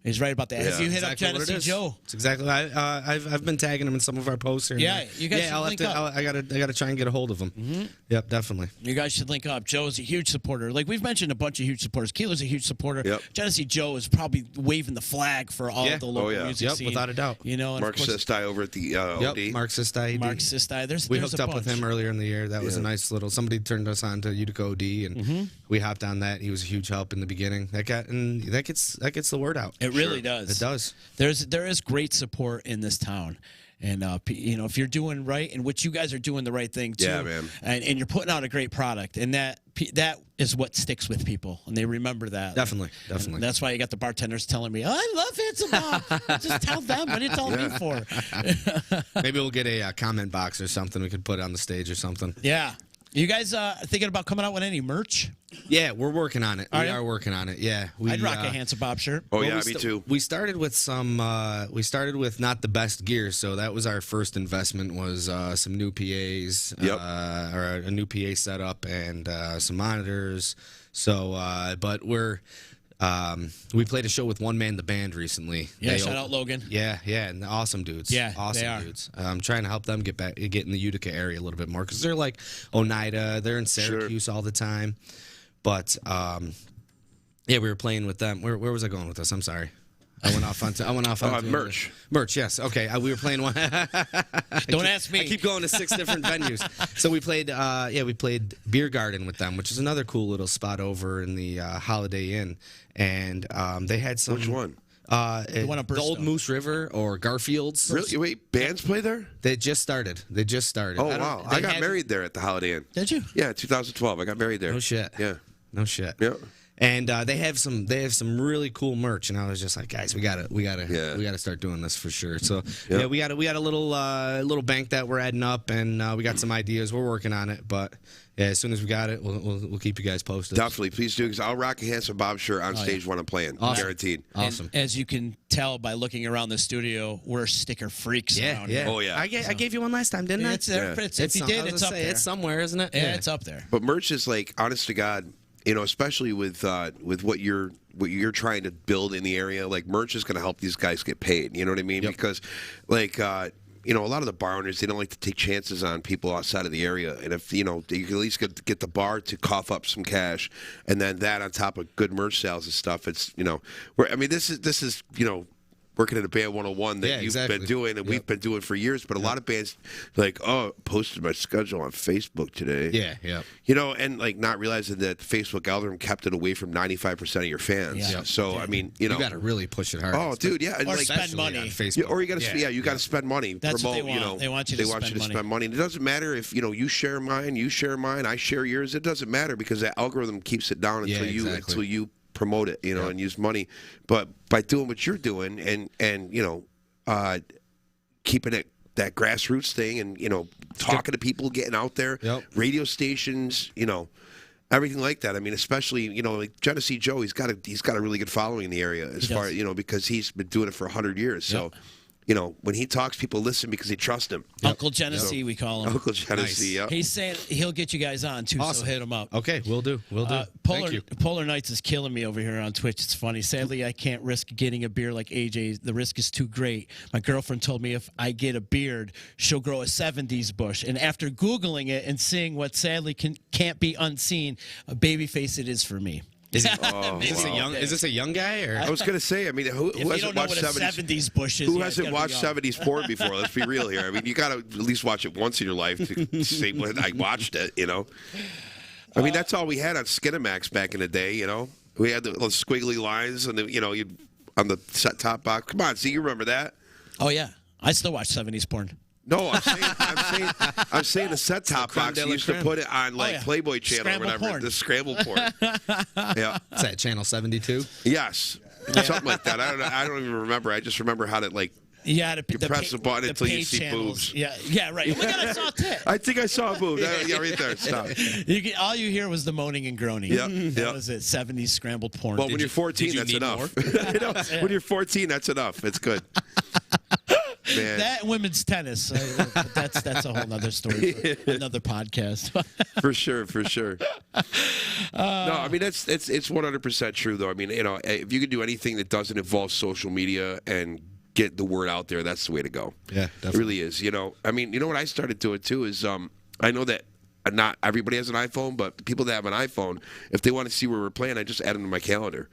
He's right about that. Has Yeah. you hit Exactly up what it Genesee is. Joe? It's exactly. I've been tagging him in some of our posts. Here and Yeah, there. you guys should I'll link have to. up. I gotta try and get a hold of him. Mm-hmm. Yep, definitely. You guys should link up. Joe's a huge supporter. Like we've mentioned a bunch of huge supporters. Keeler's a huge supporter. Yep. Genesee Joe is probably waving the flag for all Yeah. the local Oh, yeah. music Yep, scene. without a doubt. And Mark of course, Sistai over at the OD. Yep, Mark Sistai. Mark Sistai. We There's hooked a up with bunch. him earlier in the year. That was a nice little. Somebody turned us on to Utica OD, and we hopped on that. He was a huge help in the beginning. That gets the word out. It really does. It does. There is great support in this town. And if you're doing right, and which you guys are doing the right thing too, Yeah, man. and you're putting out a great product, and that is what sticks with people, and they remember that. Definitely. And that's why you got the bartenders telling me, "Oh, I love Handsome Bob." Just tell them. What are you telling me for? Maybe we'll get a comment box or something we could put on the stage or something. Yeah. You guys thinking about coming out with any merch? Yeah, we're working on it. Are We you? are working on it. Yeah, I'd rock a Handsome Bob shirt. Oh Well, yeah, we me too. We started with some. We started with not the best gear, so that was our first investment. Was some new PAs, Yep. or a new PA setup, and some monitors. So, but we played a show with One Man the Band recently. Yeah, shout out Logan. Yeah, and awesome dudes. Yeah, awesome they are. dudes. I'm trying to help them get in the Utica area a little bit more because they're like Oneida. They're in Syracuse all the time. But yeah, we were playing with them. Where was I going with this? I'm sorry. I went off on Merch. Merch, yes. Okay, we were playing one. Don't ask me. I keep going to 6 different venues. So we played, we played Beer Garden with them, which is another cool little spot over in the Holiday Inn, and they had some. Which one? one on The Bristow. Old Moose River or Garfield's. Really? Wait, bands play there? They just started. Oh wow! I got had- married there at the Holiday Inn. Did you? Yeah, 2012. I got married there. No shit. Yeah. No shit. Yeah. And they have some really cool merch, and I was just like, guys, we gotta start doing this for sure. So yeah, we got a little bank that we're adding up, and we got some ideas. We're working on it, but yeah, as soon as we got it, we'll keep you guys posted. Definitely, please do, because I'll rock a Handsome Bob shirt on stage when I'm playing. Awesome. Guaranteed. Awesome. And as you can tell by looking around the studio, we're sticker freaks around here. Oh, yeah. I gave you one last time, didn't I? It's there. Yeah. If you did, it's up there. It's somewhere, isn't it? Yeah, it's up there. But merch is like, honest to God, especially with what you're trying to build in the area, like merch is going to help these guys get paid. You know what I mean? Yep. Because, like, a lot of the bar owners, they don't like to take chances on people outside of the area. And if you can at least get the bar to cough up some cash, and then that on top of good merch sales and stuff, it's this is working at a band 101 that you've been doing and we've been doing for years. But a lot of bands like, posted my schedule on Facebook today. Yeah. And like not realizing that the Facebook algorithm kept it away from 95% of your fans. Yeah. So I mean, you got to really push it hard. Oh, dude, yeah, and Or like, spend money. on Facebook. or you got to, you got to spend money. That's what promote, they want. They want you to spend spend money. And it doesn't matter if you share mine, you share mine, I share yours. It doesn't matter because that algorithm keeps it down until you promote it, and use money. But by doing what you're doing and keeping it that grassroots thing and talking to people, getting out there, radio stations, everything like that. I mean, especially like Genesee Joe, he's got a really good following in the area as far because he's been doing it for 100 years. So. When he talks, people listen because they trust him. Uncle Genesee, we call him. Uncle Genesee, yeah. He's saying he'll get you guys on, too, so hit him up. Okay, we'll do. Thank you. Polar Nights is killing me over here on Twitch. It's funny. Sadly, I can't risk getting a beard like AJ. The risk is too great. My girlfriend told me if I get a beard, she'll grow a 70s bush. And after Googling it and seeing what sadly can't be unseen, a baby face it is for me. Is this a young guy or? I was gonna say, I mean, who If you hasn't don't know watched what a 70s bush is, Who yeah, hasn't watched 70s porn before? Let's be real here. I mean, you gotta at least watch it once in your life to say when I watched it. I mean, that's all we had on Skinamax back in the day. We had those squiggly lines and on the set top box. Come on, see, you remember that? Oh yeah, I still watch 70s porn. No, I'm saying the set top box. You used to put it on like Playboy Channel Scramble or whatever. porn. The scramble porn. Yeah. Is that channel 72? Yes. Something like that. I don't even remember. I just remember how to like. Yeah, You press the button until you see boobs. Yeah, right. Look at I saw a tit. I think I saw a boob. Yeah, right there. Stop. All you hear was the moaning and groaning. Yeah, That was it. 70s scrambled porn. Well, when you're 14, that's enough. When you're 14, that's enough. It's good. Man. That and women's tennis. That's a whole other story for another podcast. For sure. No, I mean it's 100% true though. I mean, if you can do anything that doesn't involve social media and get the word out there, that's the way to go. Yeah, definitely. It really is. I mean, what I started doing too is I know that not everybody has an iPhone, but people that have an iPhone, if they want to see where we're playing, I just add them to my calendar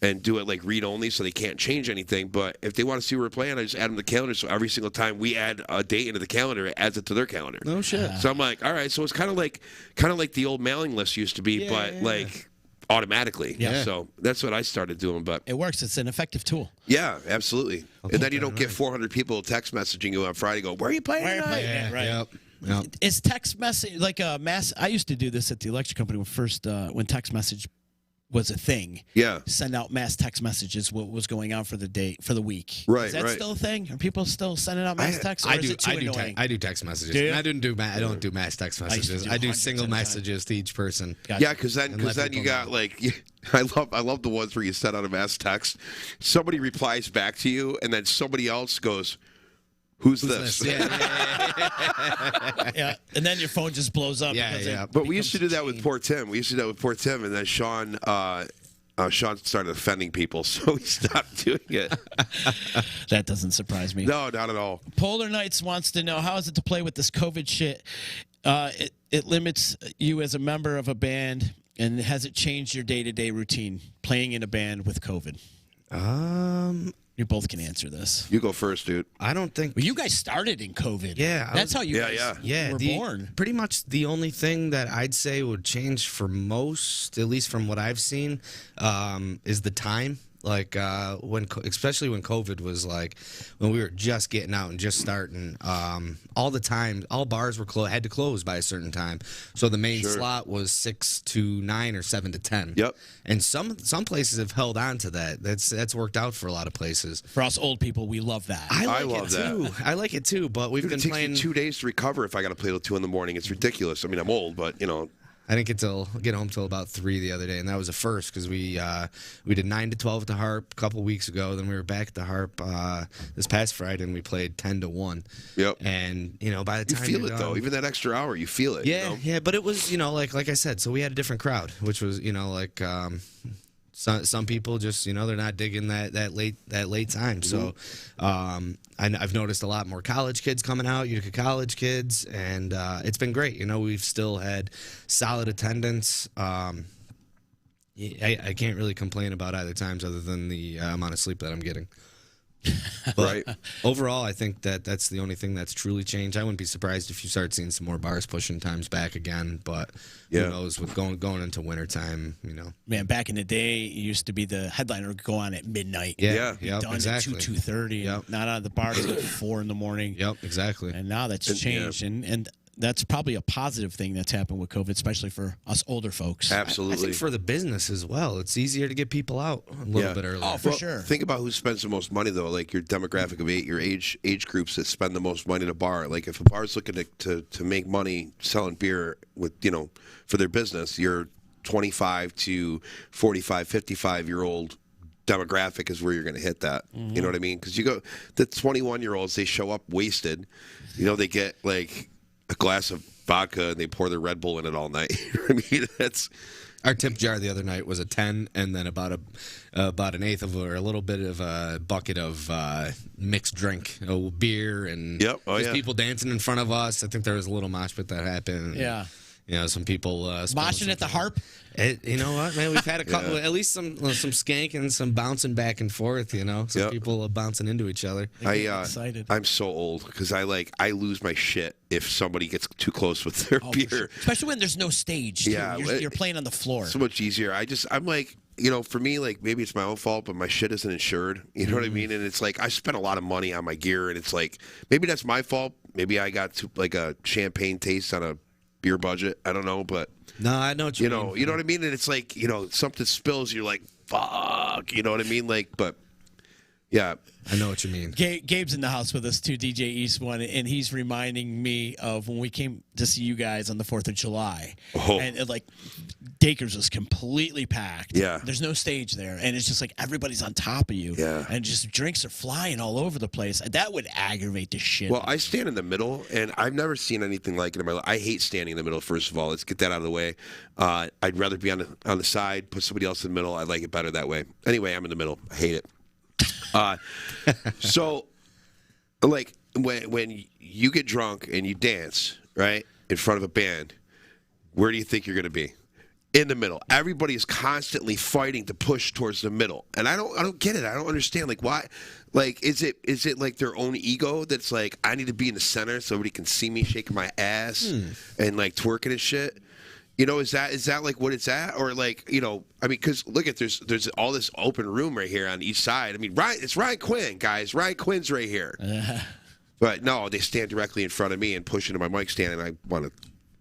and do it like read only, so they can't change anything. But if they want to see where we're playing, I just add them to the calendar. So every single time we add a date into the calendar, it adds it to their calendar. Oh shit! So I'm like, all right. So it's kind of like the old mailing list used to be, but like automatically. Yeah. So that's what I started doing. But It works. It's an effective tool. yeah, absolutely. And then you don't get 400 people text messaging you on Friday. Go, where are you playing Where are you tonight? playing? Yeah, right. Yep. Is text message like a mass? I used to do this at the electric company when text message was a thing. Yeah. Send out mass text messages. What was going on for the day, for the week? Right, Is that right. still a thing? Are people still sending out mass texts? Or is it too annoying? I do text messages. Do you? And I don't do mass text used to messages. do I do hundreds single at a time. messages to each person. Gotcha. Yeah, because And let then you people got know. like I love the ones where you send out a mass text, somebody replies back to you, and then somebody else goes, "Who's this?" Yeah, and then your phone just blows up. Yeah, because yeah. it But we used to do becomes that with chain. poor Tim. We used to do that with poor Tim, and then Sean started offending people, so we stopped doing it. That doesn't surprise me. No, not at all. Polar Knights wants to know, how is it to play with this COVID shit? It limits you as a member of a band, and has it changed your day-to-day routine playing in a band with COVID? You both can answer this. You go first, dude. I don't think. Well, you guys started in COVID. Yeah, That's how you Yeah, guys Yeah, were born. Pretty much the only thing that I'd say would change for most, at least from what I've seen, is the time. Like especially when COVID was like, when we were just getting out and just starting, all the time, all bars were had to close by a certain time. So the main slot was 6 to 9 or 7 to 10. Yep. And some places have held on to that. That's worked out for a lot of places. For us old people, we love that. I love it that. too. I like it too. But we've It been takes playing. me 2 days to recover if I got to play till 2 in the morning. It's ridiculous. I mean, I'm old, but I didn't get home till about 3 the other day, and that was a first because we did 9 to 12 at the Harp a couple weeks ago. Then we were back at the Harp this past Friday, and we played 10 to 1. Yep. And by the You time feel you're it though. done- Even that extra hour, you feel it. Yeah, yeah. But it was like I said. So we had a different crowd, which was some people just they're not digging that late time. So I've noticed a lot more college kids coming out, Utica college kids, and it's been great. We've still had solid attendance. I can't really complain about either times other than the amount of sleep that I'm getting. But Right. overall, I think that's the only thing that's truly changed. I wouldn't be surprised if you start seeing some more bars pushing times back again. But Yeah. who knows? With going into wintertime, Man, back in the day, it used to be the headliner would go on at midnight. Yeah. Yep, Done exactly. at 2:30. Yep. Not on the bar till 4 in the morning. Yep, exactly. And now that's And, changed. And that's probably a positive thing that's happened with COVID, especially for us older folks. I Absolutely. think for the business as well, it's easier to get people out a little bit earlier. Oh, for sure. Think about who spends the most money though. Like your demographic of your age groups that spend the most money at a bar. Like if a bar's looking to make money selling beer with for their business, your 25 to 45, 55-year-old demographic is where you're going to hit that. You know what I mean? Because you go the 21-year-olds, they show up wasted. They get like a glass of vodka and they pour their Red Bull in it all night. You know what I mean? That's Our tip jar the other night was a 10, and then about an eighth of or a little bit of a bucket of mixed drink, beer, and Yep. Oh, just yeah. people dancing in front of us. I think there was a little mosh pit that happened. Yeah. Some people Moshing at the Harp? You know what, man? We've had a couple, at least some skank and some bouncing back and forth. Some Yep. people bouncing into each other. Excited. I'm so old because I lose my shit if somebody gets too close with their Oh, for beer. sure. Especially when there's no stage. Too. Yeah, You're playing on the floor. So much easier. I'm like, for me, like maybe it's my own fault, but my shit isn't insured. You know what I mean? And it's like I spent a lot of money on my gear, and it's like maybe that's my fault. Maybe I got like a champagne taste on a beer budget. I don't know, but No, I know what you mean. you know what I mean. And it's like something spills, you're like, fuck. You know what I mean? Like, but yeah. I know what you mean. Gabe's in the house with us too, DJ East One, and he's reminding me of when we came to see you guys on the 4th of July. Oh. And Dakers was completely packed. Yeah. There's no stage there, and it's just like everybody's on top of you. Yeah. And just drinks are flying all over the place. That would aggravate the shit. Well, I stand in the middle, and I've never seen anything like it in my life. I hate standing in the middle. First of all, let's get that out of the way. I'd rather be on the side, put somebody else in the middle. I like it better that way. Anyway, I'm in the middle. I hate it. So, like when you get drunk and you dance right in front of a band, where do you think you're going to be? In the middle. Everybody is constantly fighting to push towards the middle, and I don't get it. I don't understand. Like why? Like is it like their own ego that's like I need to be in the center so everybody can see me shaking my ass and like twerking and shit? You know, is that like what it's at, or like, you know, I mean, because look at there's all this open room right here on each side. I mean, it's Ryan Quinn, guys. Ryan Quinn's right here. But no, they stand directly in front of me and push into my mic stand, and I want to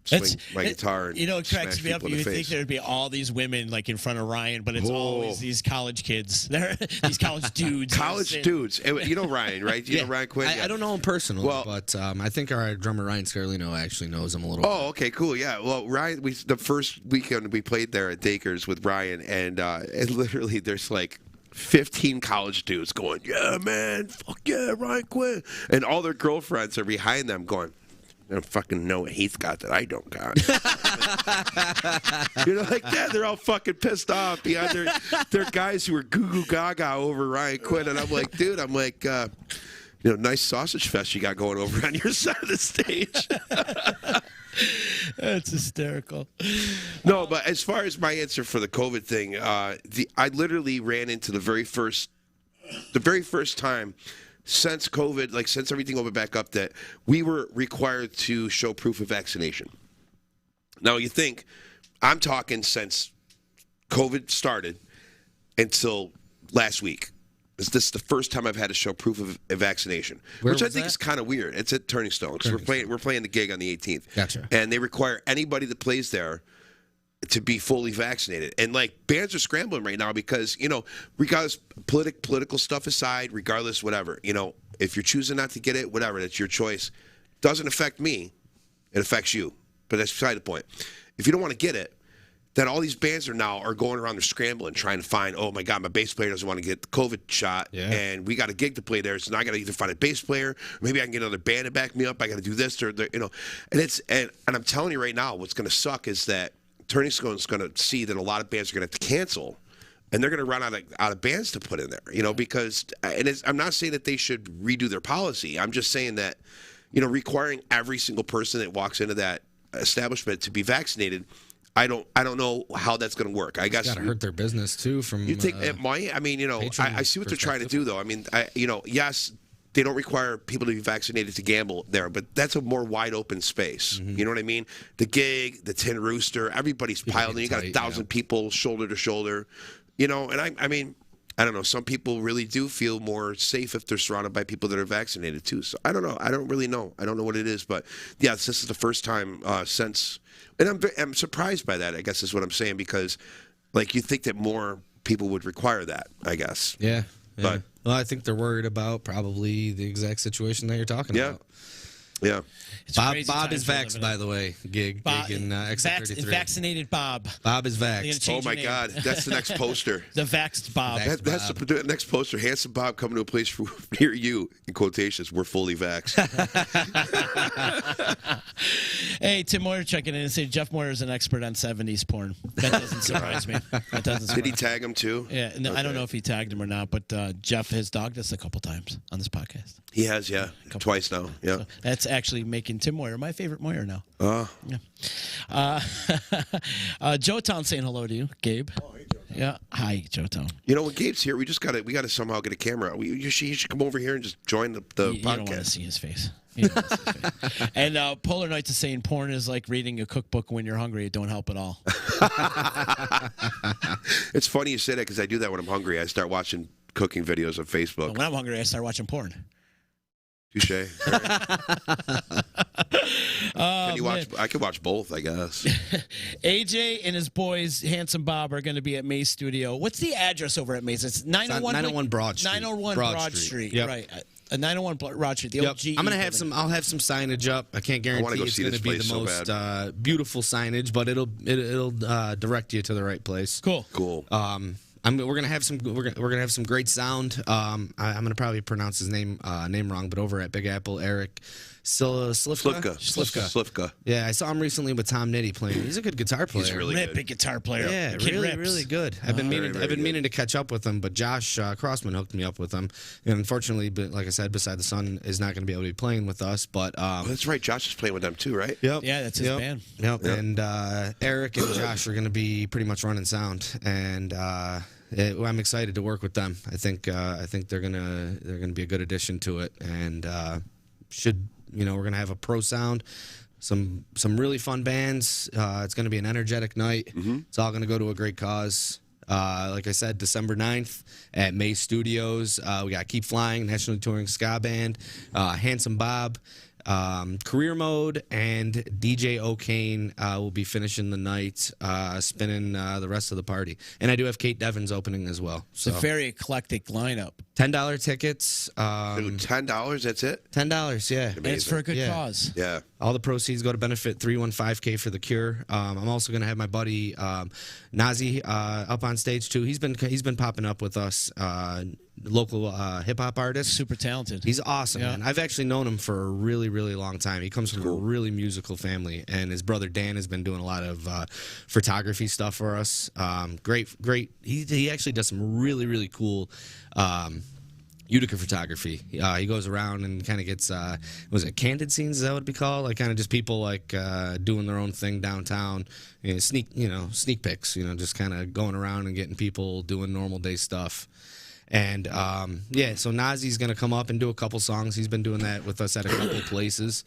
swing my guitar and it cracks me up. You would think face. there'd be all these women like in front of Ryan, but it's always these college kids. They're these college dudes. College dudes. You know Ryan, right? You know Ryan Quinn? I don't know him personally, but I think our drummer Ryan Scarlino actually knows him a little bit. Oh, okay, cool. Yeah. Well, Ryan, the first weekend we played there at Dakers with Ryan, and literally there's like 15 college dudes going, yeah, man, fuck yeah, Ryan Quinn. And all their girlfriends are behind them going, I don't fucking know what he's got that I don't got. You know, like, yeah, they're all fucking pissed off behind their guys who are goo-goo gaga over Ryan Quinn. And I'm like, dude, you know, nice sausage fest you got going over on your side of the stage. That's hysterical. No, but as far as my answer for the COVID thing, I literally ran into the very first time since COVID, like since everything opened back up, that we were required to show proof of vaccination. Now you think, I'm talking since COVID started until last week. Is this the first time I've had to show proof of vaccination? Which I think is kind of weird. It's at Turning Stone. We're playing the gig on the 18th. Gotcha. And they require anybody that plays there to be fully vaccinated. And like bands are scrambling right now because, you know, regardless political stuff aside, regardless whatever, you know, if you're choosing not to get it, whatever, that's your choice. Doesn't affect me. It affects you. But that's beside the point. If you don't want to get it, then all these bands are going around, they're scrambling, trying to find, oh my God, my bass player doesn't want to get the COVID shot, and we got a gig to play there, so now I got to either find a bass player, or maybe I can get another band to back me up. I got to do this, or you know, and I'm telling you right now, what's going to suck is that Turning Stone is going to see that a lot of bands are going to have to cancel, and they're going to run out of bands to put in there, you know, because I'm not saying that they should redo their policy. I'm just saying that, you know, requiring every single person that walks into that establishment to be vaccinated. I don't know how that's going to work. I guess it's got to hurt their business too. From you think it might? I mean, you know, I see what they're trying to do, though. I mean, you know, yes, they don't require people to be vaccinated to gamble there, but that's a more wide open space. You know what I mean? The gig, the Tin Rooster, everybody's piled in. You got 1,000 people shoulder to shoulder. You know, and I mean, I don't know. Some people really do feel more safe if they're surrounded by people that are vaccinated too. So I don't know. I don't really know. I don't know what it is, but yeah, this is the first time since. And I'm surprised by that, I guess is what I'm saying, because like you think that more people would require that, I guess. Yeah. But well, I think they're worried about probably the exact situation that you're talking about. Yeah. Bob is vaxxed, by the way. Gig in Exit 33. Vaccinated Bob. Bob is vaxxed. Oh my God, that's the next poster. The vaxxed Bob. That's the next poster. Handsome Bob coming to a place near you. In quotations, we're fully vaxxed. Hey, Tim Moyer checking in and saying Jeff Moyer is an expert on 70s porn. That doesn't surprise me. Did he tag him too? Yeah, no, okay. I don't know if he tagged him or not, but Jeff has dogged us a couple times on this podcast. He has, yeah, twice now. Yeah, so that's actually making Tim Moyer my favorite Moyer now. Yeah. Joe Town saying hello to you, Gabe. Oh, hey, Joe. Yeah, hi, Joe Town. You know, when Gabe's here, we gotta somehow get a camera. You should come over here and just join the podcast. You don't want to see his face. And Polar Nights is saying porn is like reading a cookbook when you're hungry. It don't help at all. It's funny you say that because I do that when I'm hungry. I start watching cooking videos on Facebook. When I'm hungry, I start watching porn. Touche. Can you watch? I can watch both, I guess. AJ and his boys, Handsome Bob, are going to be at May's studio. What's the address over at May's? It's 901 Broad Street. 901 Broad Street. Yep. Right. 901 Broad Street. The OG. I'm gonna have some. I'll have some signage up. I can't guarantee it's going to be the most beautiful signage, but it'll direct you to the right place. Cool. We're gonna have some. We're gonna have some great sound. I'm gonna probably pronounce his name wrong, but over at Big Apple, Eric Slifka. Yeah, I saw him recently with Tom Nitty playing. He's a good guitar player. He's really good. Big guitar player. Yeah, really good. I've been meaning to catch up with him, but Josh Crossman hooked me up with him. And unfortunately, like I said, Beside the Sun is not going to be able to be playing with us. But that's right. Josh is playing with them too, right? Yep. Yeah, that's his band. Yep. And Eric and Josh are going to be pretty much running sound, and I'm excited to work with them. I think they're gonna be a good addition to it, and we're gonna have a pro sound. some really fun bands. It's going to be an energetic night. It's all going to go to a great cause. Like I said, December 9th at May Studios. We got Keep Flying, nationally touring ska band, Handsome Bob, Career Mode, and DJ O'Kane will be finishing the night, spinning the rest of the party. And I do have Kate Devins opening as well. It's a very eclectic lineup. $10 tickets. $10, that's it? $10, yeah. And it's for a good cause. Yeah. All the proceeds go to benefit 315K for the Cure. I'm also going to have my buddy Nazi up on stage too. He's been popping up with us, local hip hop artist. Super talented. He's awesome, man. I've actually known him for a really, really long time. He comes from a really musical family, and his brother Dan has been doing a lot of photography stuff for us. Great. He actually does some really, really cool Utica photography. He goes around and kind of gets, was it candid scenes? Is that what it'd be called? Like kind of just people like doing their own thing downtown. Sneak pics. Just kind of going around and getting people doing normal day stuff. And so Nazi's gonna come up and do a couple songs. He's been doing that with us at a couple places.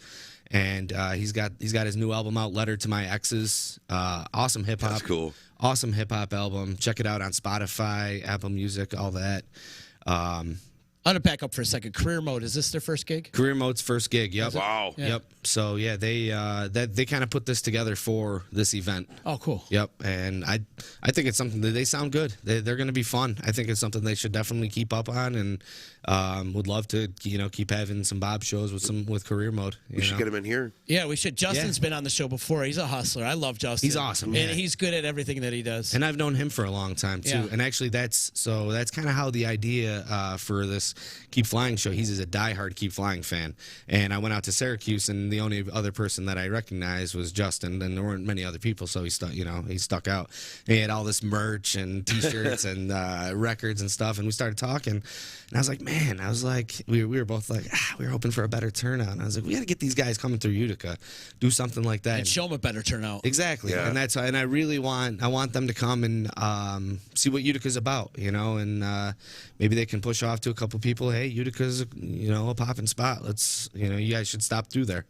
And he's got his new album out, Letter to My Exes. Awesome hip hop. That's cool. Awesome hip hop album. Check it out on Spotify, Apple Music, all that. I'm gonna back up for a second. Career Mode, is this their first gig? Career Mode's first gig. Yep. Wow. Yeah. Yep. So yeah, they kind of put this together for this event. Oh, cool. Yep. And I think it's something that they sound good. They're going to be fun. I think it's something they should definitely keep up on, and would love to keep having some Bob shows with Career Mode. We should get him in here. Yeah, we should. Justin's been on the show before. He's a hustler. I love Justin. He's awesome. And Yeah. he's good at everything that he does. And I've known him for a long time too. Yeah. And actually, that's kind of how the idea for this Keep Flying show. He's a diehard Keep Flying fan, and I went out to Syracuse, and the only other person that I recognized was Justin, and there weren't many other people, so he stuck out. And he had all this merch and T-shirts and records and stuff, and we started talking, and I was like, man, we were both like, we were hoping for a better turnout. And I was like, we got to get these guys coming through Utica, do something like that, and show them a better turnout. Exactly. Yeah. And I really want them to come and see what Utica's about, and maybe they can push off to a couple people. Hey, Utica's a poppin' spot. Let's you guys should stop through there.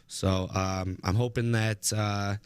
So I'm hoping that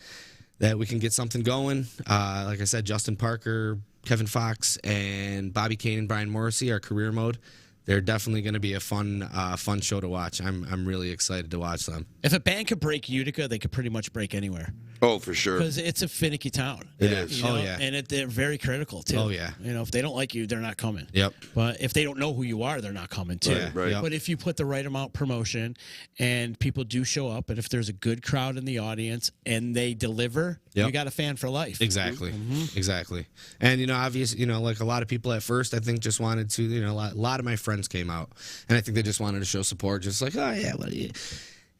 we can get something going. Like I said, Justin Parker, Kevin Fox, and Bobby Kane and Brian Morrissey are Career Mode. They're definitely going to be a fun show to watch. I'm really excited to watch them. If a band could break Utica, they could pretty much break anywhere. Oh, for sure. Because it's a finicky town. It is. Oh, yeah. And they're very critical, too. Oh, yeah. If they don't like you, they're not coming. Yep. But if they don't know who you are, they're not coming, too. Right. Yep. But if you put the right amount of promotion and people do show up, and if there's a good crowd in the audience and they deliver, you got a fan for life. Exactly. Exactly. And, obviously, like a lot of people at first, I think just wanted to, a lot of my friends came out, and I think they just wanted to show support, just like, oh, yeah, well,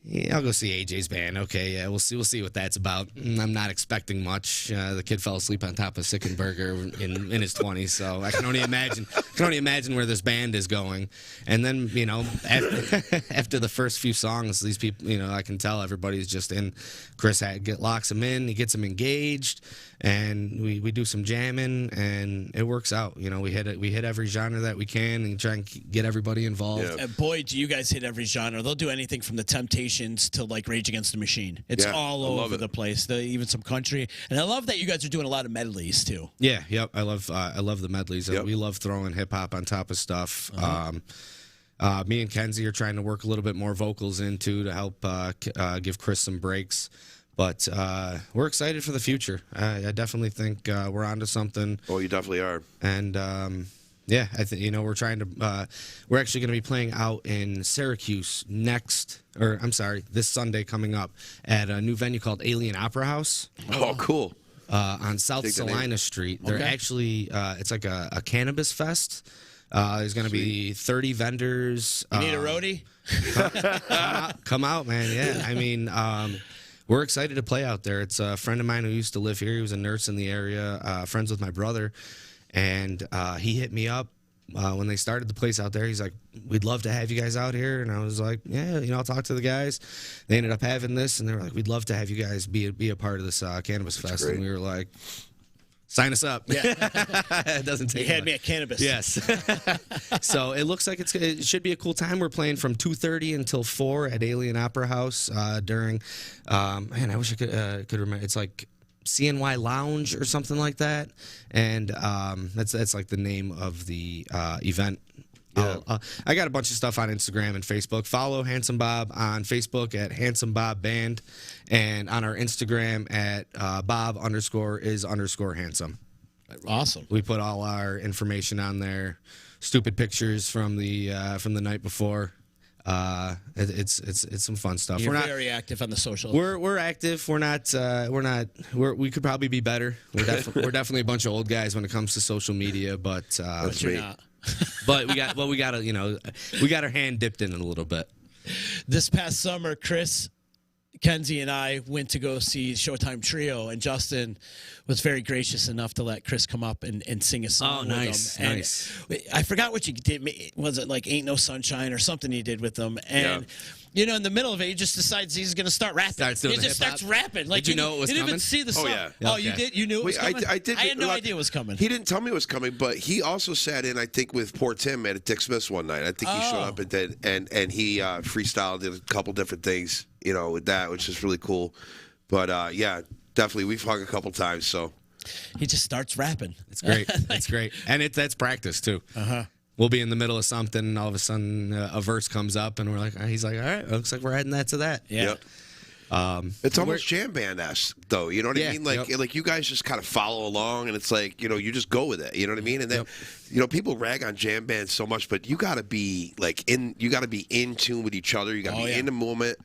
yeah, I'll go see AJ's band. Okay, yeah, we'll see what that's about. I'm not expecting much. The kid fell asleep on top of Sickenburger in his 20s, so I can only imagine where this band is going. And then after the first few songs, these people, I can tell everybody's just in. Chris locks them in. He gets them engaged, and we do some jamming, and it works out. We hit every genre that we can, and try and get everybody involved. Yeah. And boy, do you guys hit every genre. They'll do anything from the Temptations to like Rage Against the Machine. It's all over the place. Even some country. And I love that you guys are doing a lot of medleys too. Yeah, yep. I love the medleys. Yep. We love throwing hip hop on top of stuff. Me and Kenzie are trying to work a little bit more vocals in too to help give Chris some breaks. But we're excited for the future. I definitely think we're onto something. Oh, you definitely are. And I think we're trying to. We're actually going to be playing out in Syracuse this Sunday coming up at a new venue called Alien Opera House. Oh, cool. On South Salina Street. They're actually it's like a cannabis fest. There's going to be 30 vendors. You need a roadie? Come out, man. Yeah, I mean, we're excited to play out there. It's a friend of mine who used to live here. He was a nurse in the area, friends with my brother. And he hit me up when they started the place out there. He's like, we'd love to have you guys out here. And I was like, yeah, I'll talk to the guys. They ended up having this, and they were like, we'd love to have you guys be a part of this Cannabis Fest. great. And we were like, Sign us up. Yeah. It doesn't take He had much. me at cannabis. Yes. So it looks like it should be a cool time. We're playing from 2:30 until 4 at Alien Opera House during. Man, I wish I could remember. It's like CNY Lounge or something like that, and that's like the name of the event. Yeah. I got a bunch of stuff on Instagram and Facebook. Follow Handsome Bob on Facebook at Handsome Bob Band, and on our Instagram at Bob_is_handsome. Awesome. We put all our information on there. Stupid pictures from the night before. It's some fun stuff. You're we're not very active on the social. we're active. We could probably be better. We're definitely a bunch of old guys when it comes to social media, but but you're not. but we got our hand dipped in it a little bit. This past summer, Chris, Kenzie, and I went to go see Showtime Trio, and Justin was very gracious enough to let Chris come up and sing a song with nice, them. And nice. I forgot what you did. Was it like Ain't No Sunshine or something he did with them? And, in the middle of it, he just decides he's going to start rapping. Starts doing he just hip-hop? starts rapping. Like, Did you know it was you didn't even coming? see the song. Oh, yeah. Oh, Okay. you did? You knew it was coming? I did. I had no idea it was coming. He didn't tell me it was coming, but he also sat in, I think, with Poor Tim at Dick Smith's one night. I think he showed up and did, and he freestyled, did a couple different things, with that, which is really cool. But yeah, definitely, we've hung a couple times. So He just starts rapping. It's great. It's great, and that's practice too. We'll be in the middle of something, and all of a sudden a verse comes up, and we're like, he's like, all right, looks like we're adding that to that. Yeah. Yep. It's almost jam band-esque, though. You know what I mean? Like you guys just kind of follow along, and it's like you just go with it. You know what I mean? And then people rag on jam bands so much, but you got to be in tune with each other. You got to be in the moment.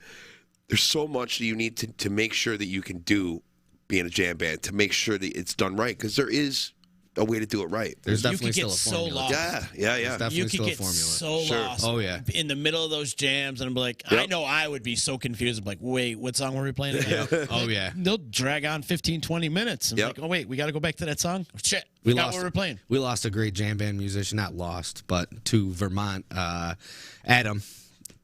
There's so much that you need to make sure that you can do being a jam band to make sure that it's done right, because there is a way to do it right. There's definitely you could still get a formula. so lost. Yeah. There's definitely You could still get a formula. so lost. Oh, yeah. In the middle of those jams, and I'm like, I know I would be so confused. I'm like, wait, what song were we playing again? Oh, yeah. They'll drag on 15, 20 minutes. I'm like, oh, wait, we got to go back to that song? Oh, shit. We got what we're playing. We lost a great jam band musician. Not lost, but to Vermont. Adam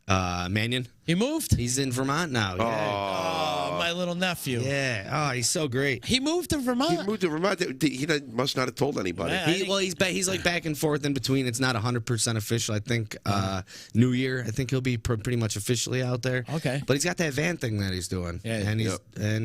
Mannion. He moved? He's in Vermont now. Yeah. Oh, my little nephew. Yeah. Oh, he's so great. He moved to Vermont. He moved to Vermont. He must not have told anybody. Yeah. He's like back and forth in between. It's not 100% official. I think New Year. I think he'll be pretty much officially out there. Okay. But he's got that van thing that he's doing. Yeah. And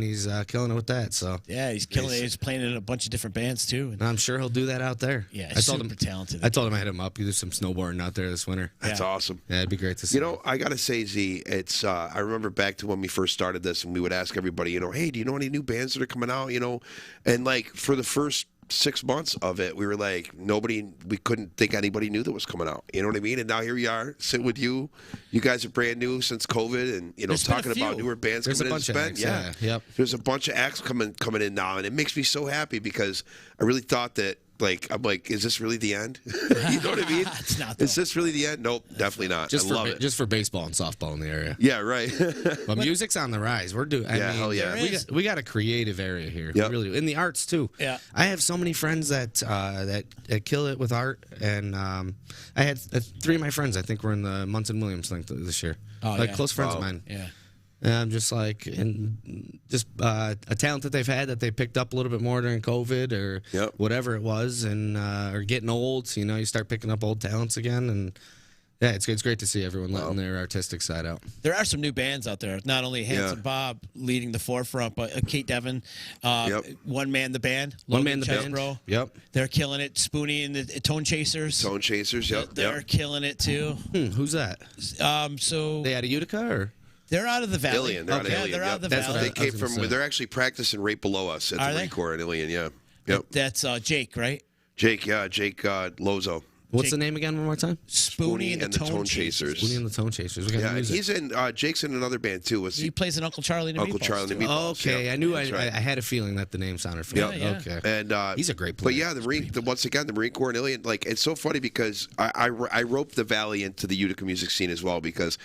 he's killing it with that. So Yeah, he's killing it. He's playing in a bunch of different bands, too. and I'm sure he'll do that out there. Yeah, I told super talented. I told him I hit him up. You do some snowboarding out there this winter. That's awesome. Yeah, it'd be great to see. I gotta say, Z, it's I remember back to when we first started this, and we would ask everybody, hey, do you know any new bands that are coming out? And like for the first 6 months of it, we were like, we couldn't think anybody knew that was coming out. You know what I mean? And now here we are, sitting with you. You guys are brand new since COVID, and talking about newer bands There's coming a in. bunch of acts, yeah. Yep. There's a bunch of acts coming in now, and it makes me so happy because I really thought that. I'm like, is this really the end? You know what I mean? It's not, though. Is this really the end? Nope, definitely not. I love it. Just for baseball and softball in the area. Yeah, right. But music's on the rise. We're doing. Hell yeah. We got a creative area here. Yep. We really do. In the arts too. Yeah. I have so many friends that kill it with art, and I had 3 of my friends. I think were in the Munson Williams thing this year. Oh, yeah. Close friends of mine. Yeah. And I'm just like, and just a talent that they've had that they picked up a little bit more during COVID or whatever it was, and or getting old. So, you start picking up old talents again, and yeah, it's great to see everyone letting their artistic side out. There are some new bands out there. Not only Handsome Bob leading the forefront, but Kate Devin, One Man the Band, One Man Logan the Band. Chesbro. Yep. They're killing it. Spoonie and the Tone Chasers. Tone Chasers, yep. They're killing it too. Who's that? So They out of Utica or? they're out of the valley. Ilion. They're out of Yeah, Ilion. they're out of the That's what valley. They came was from. gonna say. They're actually practicing right below us at Are the they? Marine Corps in Ilion. Yeah. Yep. That's Jake, right? Jake Lozo. What's Jake- the name again one more time? Spoonie and the Tone Chasers. Spoonie and the Tone Chasers. We got Yeah, and music. he's in. Jake's in another band too. Was He plays in Uncle Charlie and the Uncle Meatballs, Charlie and the too. Meatballs. Okay, Yeah, I knew. that's right. I had a feeling that the name sounded familiar. Yeah. Okay. And He's a great player. But yeah, once again, the Marine Corps in Ilion. Like, it's so funny because I roped the Valley into the Utica music scene as well, because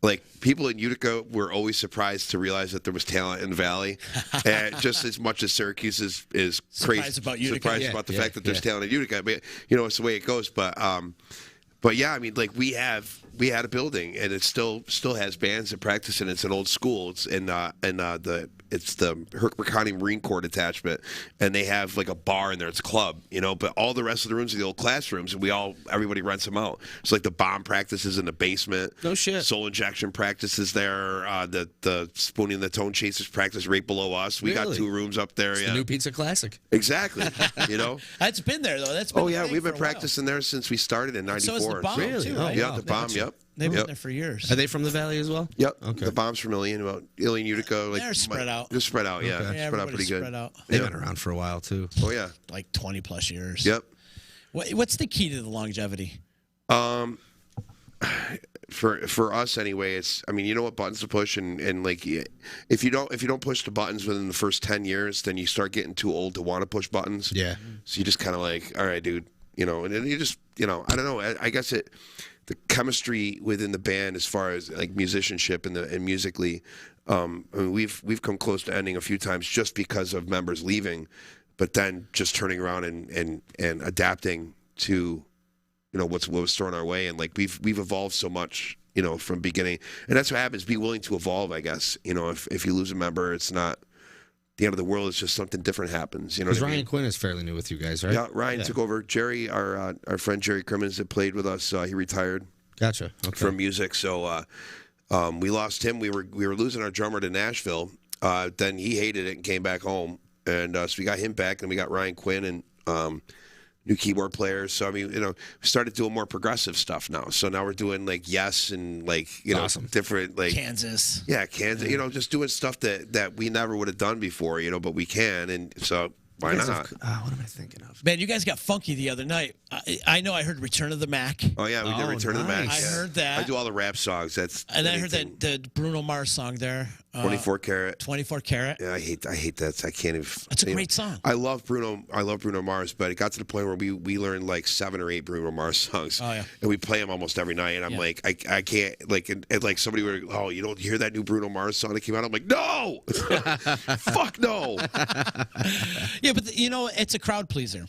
like people in Utica were always surprised to realize that there was talent in the Valley, and just as much as Syracuse is Surprised crazy about Utica. surprised Yeah, about the yeah, fact that there's yeah. talent in Utica. But it's the way it goes. But yeah, I mean, like we had a building, and it still has bands that practice, and it's an old school. It's in the it's the Herkimer County Marine Corps detachment, and they have like a bar in there. It's a club, but all the rest of the rooms are the old classrooms, and everybody rents them out. So like the bomb practices in the basement. No shit. Soul injection practices there. The spooning the tone chasers practice right below us. We got Really? 2 rooms up there. It's Yeah, the new Pizza Classic. exactly. That's been there though. That's been Oh a yeah, thing we've been for a while. practicing there since we started in '94. So is the bomb Really? too, Oh, right? Yeah, wow. the bomb. Yep. They've been Yep. there for years. Are they from the Valley as well? Yep. Okay. The bombs from Ilion, Utica. Like, They're spread out. They're spread out. Yeah, Okay. spread out everybody's pretty good. spread out. They've Yep. been around for a while too. Oh yeah. Like 20 plus years. Yep. What's the key to the longevity? For us anyway, it's you know what buttons to push, and like if you don't push the buttons within the first 10 years, then you start getting too old to want to push buttons. Yeah. So you just kind of like, all right, dude, and then you just I don't know. I guess the chemistry within the band as far as like musicianship and musically, we've come close to ending a few times just because of members leaving, but then just turning around and adapting to what was thrown our way, and like we've evolved so much from beginning, and that's what happens. Be willing to evolve, I guess. If you lose a member, it's not the end of the world. It's just something different happens. Because what I Ryan mean? Quinn is fairly new with you guys, right? Yeah, Ryan took over. Jerry, our friend Jerry Crimmins that played with us, he retired Gotcha. Okay. from music, so we lost him. We were losing our drummer to Nashville. Then he hated it and came back home, and so we got him back, and we got Ryan Quinn and new keyboard players. So we started doing more progressive stuff now. So now we're doing like Yes and like Awesome. different like Kansas. yeah, Kansas. Just doing stuff that we never would have done before. But we can, and so why You guys not? have- what am I thinking of? Man, you guys got funky the other night. I know I heard Return of the Mac. Oh yeah, we did Oh, Return to the Mac. nice. I yeah. heard that. I do all the rap songs. That's And I heard anything. that the Bruno Mars song there. 24 Karat. 24 Karat. Yeah, I hate that. I can't even. That's a great song. I love Bruno Mars, but it got to the point where we learned like 7 or 8 Bruno Mars songs. Oh, yeah. And we play them almost every night. And I'm Yeah. like, I can't like, and like somebody would, oh, you don't hear that new Bruno Mars song that came out? I'm like, no, fuck no. Yeah, but it's a crowd pleaser.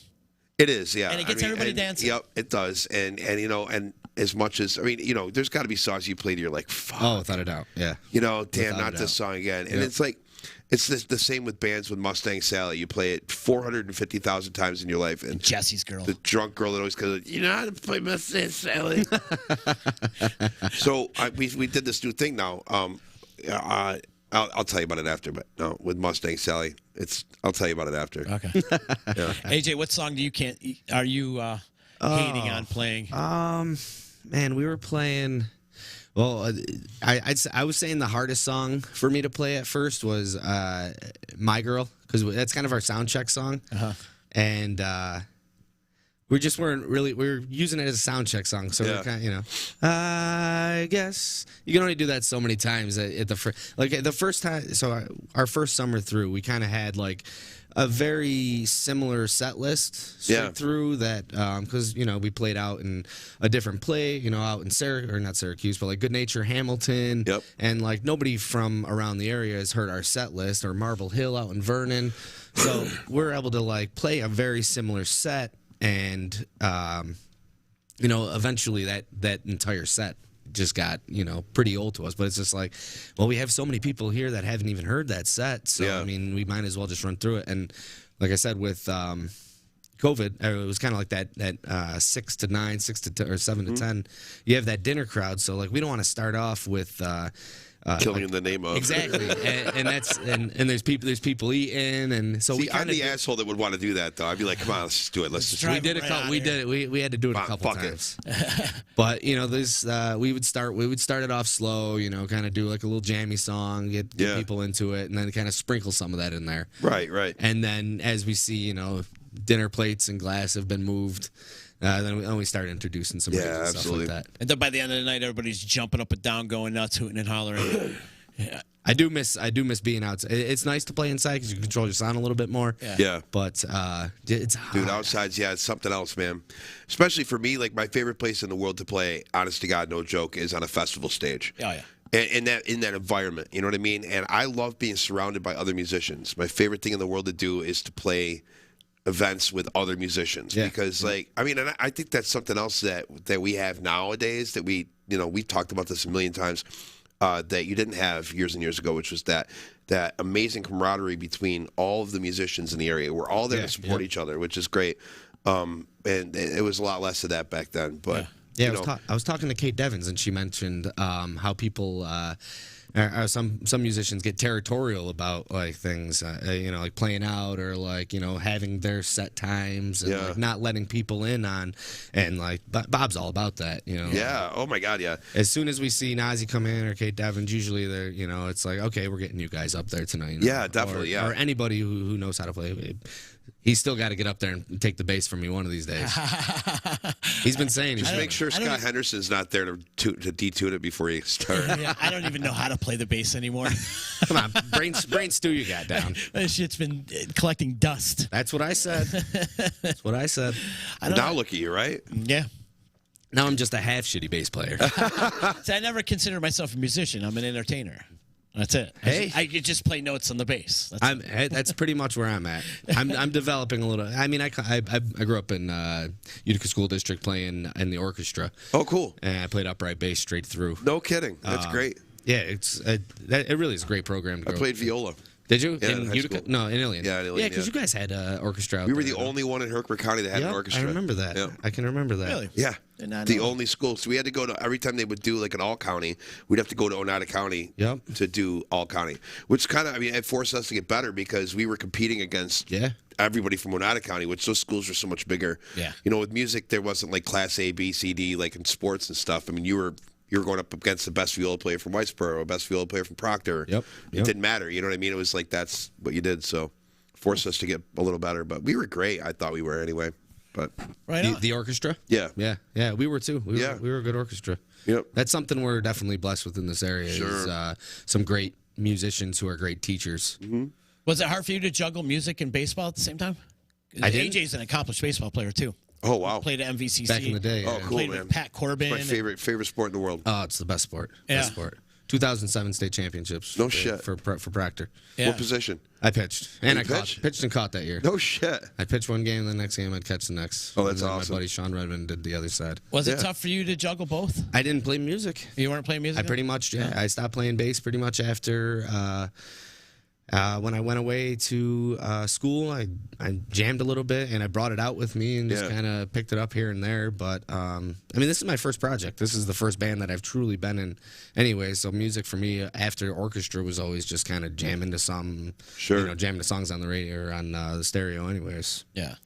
It is, yeah. And it gets everybody dancing. Yep, it does. And and as much as there's got to be songs you play that you're like, fuck. Oh, without a doubt. Yeah. Damn, Without a not doubt. this song again. And Yep. it's like, it's the same with bands with Mustang Sally. You play it 450,000 times in your life, and Jesse's Girl. the drunk girl that always goes, you know how to play Mustang Sally. So we did this new thing now. I'll tell you about it after, but no, with Mustang Sally, I'll tell you about it after. Okay. AJ, what song are you hating on playing? Man, we were playing. Well, I was saying the hardest song for me to play at first was "My Girl" because that's kind of our sound check song, and we just weren't really. We were using it as a sound check song, so Yeah. we're kind of, I guess you can only do that so many times at the first time. So our first summer through, we kind of had like a very similar set list straight Yeah. through that because we played out in a different play, out in not Syracuse, but like Good Nature, Hamilton, Yep. and like nobody from around the area has heard our set list, or Marble Hill out in Vernon, so we're able to like play a very similar set, and eventually that entire set just got pretty old to us, but it's just like, well, we have so many people here that haven't even heard that set, so Yeah. I mean, we might as well just run through it. And like I said, with COVID, it was kind of like that 6 to 9, 6 to 10, or 7 to 10. You have that dinner crowd, so like we don't want to start off with Killing in the name of. exactly, and that's and there's people eating, and so See, we I'm kind of the asshole that would want to do that, though. I'd be like, come on, let's just do it. Let's just. try we did right a couple. on We here. did it. We had to do it a couple Fuck it. times. But there's we would start it off slow. Kind of do like a little jammy song, get Yeah. people into it, and then kind of sprinkle some of that in there. Right. And then as we see, dinner plates and glass have been moved, then we start introducing some Yeah, rigs and absolutely. stuff like that. And then by the end of the night, everybody's jumping up and down, going nuts, hooting and hollering. Yeah. I do miss being outside. It's nice to play inside because you can control your sound a little bit more. Yeah. But it's Dude, hot. outside's, yeah, it's something else, man. Especially for me, like my favorite place in the world to play, honest to God, no joke, is on a festival stage. Oh, yeah. And in that environment, you know what I mean? And I love being surrounded by other musicians. My favorite thing in the world to do is to play events with other musicians. Yeah. Because and I think that's something else that we have nowadays that we talked about this a million times. that you didn't have years and years ago, which was that amazing camaraderie between all of the musicians in the area. We're all there to support each other, which is great. And it was a lot less of that back then. But yeah, I was talking to Kate Devins, and she mentioned how people. Some musicians get territorial about like things, like playing out or like having their set times and like not letting people in on, and like Bob's all about that. Yeah. Oh my God. Yeah. As soon as we see Nazi come in or Kate Devins, usually they're it's like, okay, we're getting you guys up there tonight. Yeah, definitely. Or anybody who knows how to play. He's still got to get up there and take the bass from me one of these days. He's been saying. Just make sure Scott Henderson's not there to detune it before you start. Yeah, I don't even know how to play the bass anymore. Come on, brain stew you got down. That shit's been collecting dust. That's what I said. That's what I said. Now look at you, right? Yeah. Now I'm just a half shitty bass player. See, I never considered myself a musician. I'm an enteiner. That's it. Hey, I could just play notes on the bass. That's pretty much where I'm at. I'm developing a little. I mean, I grew up in Utica School District playing in the orchestra. Oh, cool. And I played upright bass straight through. No kidding. That's great. Yeah, it really is a great program. I played viola. Did you? Yeah, in Utica? school. No, in Ilion. Yeah, in Ilion, yeah, because you guys had orchestra out We were there, the only one in Herkimer County that had an orchestra. I remember that. Yeah. I can remember that. Really? Yeah. The know. only school. So we had to go to, every time they would do like an all county, we'd have to go to Oneida County to do all county, which kind of, it forced us to get better because we were competing against everybody from Oneida County, which those schools were so much bigger. Yeah. With music, there wasn't like class A, B, C, D, like in sports and stuff. I mean, you were going up against the best viola player from Whitesboro, or best viola player from Proctor. Yep. It didn't matter. You know what I mean? It was like, that's what you did. So forced us to get a little better, but we were great. I thought we were anyway. But the orchestra? Yeah. Yeah, we were too. We were a good orchestra. Yep. That's something we're definitely blessed with in this area. Sure. Is some great musicians who are great teachers. Mm-hmm. Was it hard for you to juggle music and baseball at the same time? AJ's an accomplished baseball player too. Oh wow! Played at MVCC back in the day. Oh, cool, played man. with Pat Corbin. It's my favorite sport in the world. Oh, it's the best sport. Yeah. Best sport. 2007 state championships. No shit. For Proctor. Yeah. What position? I pitched. And I pitched? pitched and caught that year. No shit. I pitched one game, the next game I'd catch the next. Oh, that's And then awesome. My buddy Sean Redmond did the other side. Was it tough for you to juggle both? I didn't play music. You weren't playing music? I pretty much, I stopped playing bass pretty much after when I went away to school. I jammed a little bit, and I brought it out with me and just kind of picked it up here and there. But, this is my first project. This is the first band that I've truly been in anyway. So music for me after orchestra was always just kind of jamming to some, jamming to songs on the radio or on the stereo anyways. Yeah.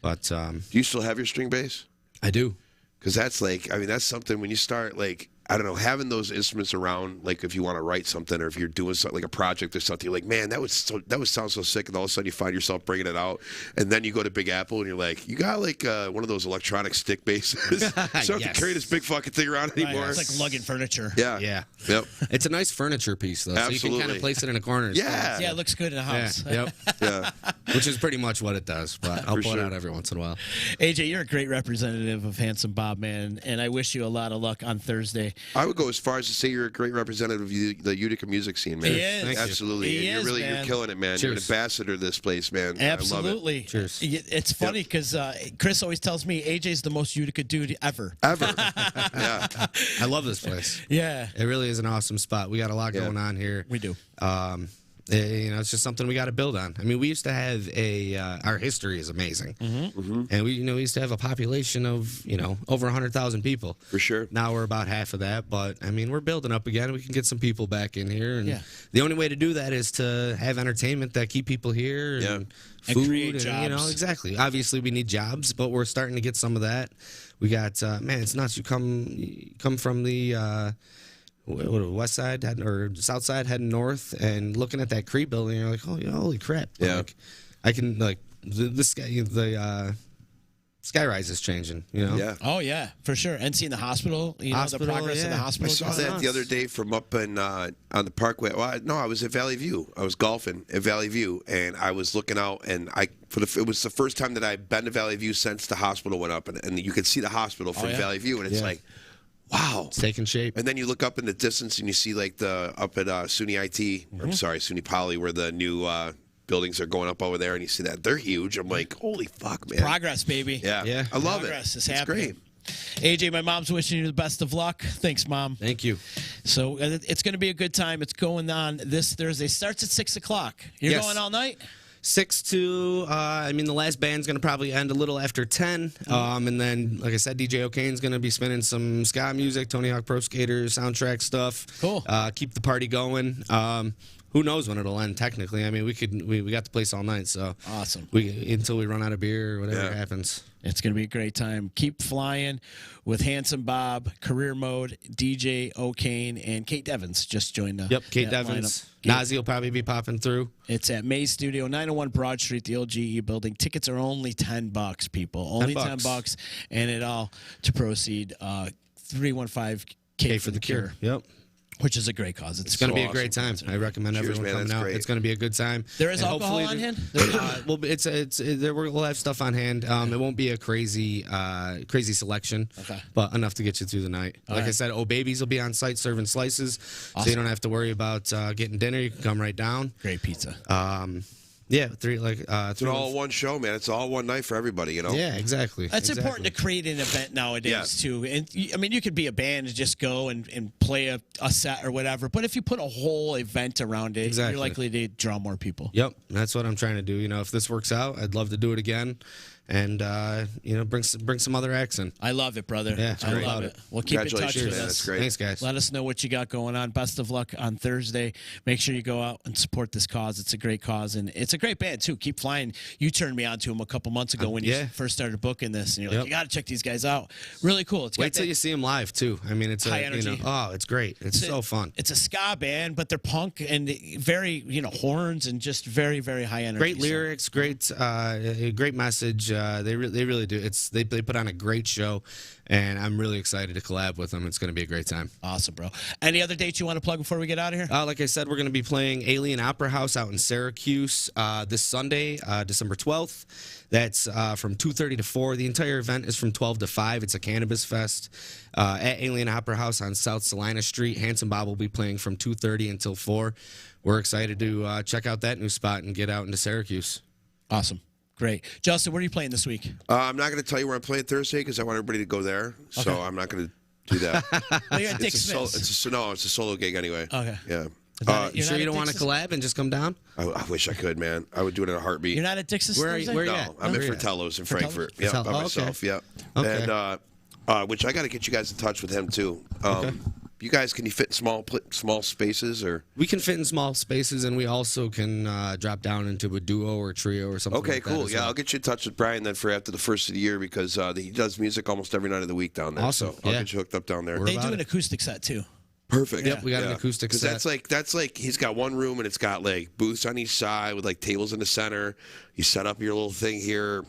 But Do you still have your string bass? I do. Because that's like, that's something when you start like, I don't know, having those instruments around, like if you want to write something or if you're doing something like a project or something, you're like, man, that would sound so sick, and all of a sudden you find yourself bringing it out, and then you go to Big Apple and you're like, you got like one of those electronic stick basses, so I don't have to carry this big fucking thing around anymore. It's like lugging furniture. Yeah. Yep. It's a nice furniture piece though, so you can kind of place it in a corner. Yeah. Yeah, it looks good in a house. Yep. Yeah. Which is pretty much what it does, but I'll pull it out every once in a while. AJ, you're a great representative of Handsome Bob, man, and I wish you a lot of luck on Thursday. I would go as far as to say you're a great representative of the Utica music scene, man. He is. Thank you. Absolutely. He and is, you're killing it, man. Cheers. You're an ambassador to this place, man. Absolutely. I love it. Cheers. It's funny because Chris always tells me AJ's the most Utica dude ever. Ever. Yeah. I love this place. Yeah. It really is an awesome spot. We got a lot going on here. We do. It's just something we got to build on. I mean, we used to have our history is amazing, and we used to have a population of over 100,000 people. For sure. Now we're about half of that, but I mean, we're building up again. We can get some people back in here, and the only way to do that is to have entertainment that keep people here and food, and create jobs. Exactly. Obviously, we need jobs, but we're starting to get some of that. We got man, it's nuts. You come from the. West side or south side heading north and looking at that Cree building, you're like, oh, holy crap! Yeah, like, I can like the sky rise is changing. Yeah. Oh yeah, for sure. And seeing the hospital, the progress of the hospital. I saw that the other day from up in on the Parkway. Well, no, I was at Valley View. I was golfing at Valley View, and I was looking out, and it was the first time that I'd been to Valley View since the hospital went up, and you could see the hospital from Valley View, and it's like. Wow, it's taking shape. And then you look up in the distance and you see like up at SUNY IT, or SUNY Poly, where the new buildings are going up over there, and you see that they're huge. I'm like, holy fuck, man! Progress, baby. Yeah. I love it. Progress is it's happening. great. AJ, my mom's wishing you the best of luck. Thanks, Mom. Thank you. So it's going to be a good time. It's going on this Thursday. Starts at 6 o'clock. You're Yes. going all night? 6 to, the last band's going to probably end a little after 10. And then, like I said, DJ O'Kane's going to be spinning some ska music, Tony Hawk Pro Skater soundtrack stuff. Cool. Keep the party going. Who knows when it'll end, technically. I mean, we got the place all night, so. Awesome. Until we run out of beer or whatever happens. It's going to be a great time. Keep flying with Handsome Bob, Career Mode, DJ O'Kane, and Kate Devins just joined the Kate that Devins. lineup. Nazi will probably be popping through. It's at Maze Studio, 901 Broad Street, the old GE building. Tickets are only $10, people. Only $10, and it all to proceed 315K for the Cure. Yep. Which is a great cause. It's going to be a awesome great time. I recommend Cheers, everyone man, coming that's out. great. It's going to be a good time. There is And alcohol hopefully on hand? We'll have stuff on hand. It won't be a crazy selection, but enough to get you through the night. Like I said, Babies will be on site serving slices, so you don't have to worry about getting dinner. You can come right down. Great pizza. It's all one show, man. It's all one night for everybody, you know? Yeah, exactly. It's important to create an event nowadays, too. And you could be a band and just go and play a set or whatever. But if you put a whole event around it, you're likely to draw more people. Yep, that's what I'm trying to do. If this works out, I'd love to do it again. And bring some other acts in. I love it, brother. Yeah, I love it. Well, keep in touch with man. us. That's great. Thanks, guys. Let us know what you got going on. Best of luck on Thursday. Make sure you go out and support this cause. It's a great cause, and it's a great band too. Keep flying. You turned me on to them a couple months ago when you first started booking this, and you're like, you got to check these guys out. Really cool. Wait till you see them live too. I mean, it's high energy. It's great. It's so fun. It's a ska band, but they're punk and very horns and just very, very high energy. Great lyrics, great message. They really do. They put on a great show, and I'm really excited to collab with them. It's going to be a great time. Awesome, bro. Any other dates you want to plug before we get out of here? Like I said, we're going to be playing Alien Opera House out in Syracuse this Sunday, December 12th. That's from 2:30 to 4. The entire event is from 12 to 5. It's a cannabis fest at Alien Opera House on South Salina Street. Handsome Bob will be playing from 2:30 until 4. We're excited to check out that new spot and get out into Syracuse. Awesome. Great. Justin, where are you playing this week? I'm not going to tell you where I'm playing Thursday because I want everybody to go there. So I'm not going to do that. Well, you're at Dick Smith's. It's a solo gig anyway. Okay. Yeah. You sure you don't want to collab and just come down? I wish I could, man. I would do it in a heartbeat. You're not at Dix's? Where are you Thursday? at? I'm at Fratello's in Frankfurt. Yeah, by myself. Yeah. Okay. And which I got to get you guys in touch with him too. You guys, can you fit in small spaces or? We can fit in small spaces, and we also can drop down into a duo or trio or something. Okay, like cool. That Yeah, I'll get you in touch with Brian then for after the first of the year because he does music almost every night of the week down there. Awesome. So I'll get you hooked up down there. They do an acoustic set too. Perfect. Yep, we got an acoustic set. Because that's like he's got one room and it's got like booths on each side with like tables in the center. You set up your little thing here.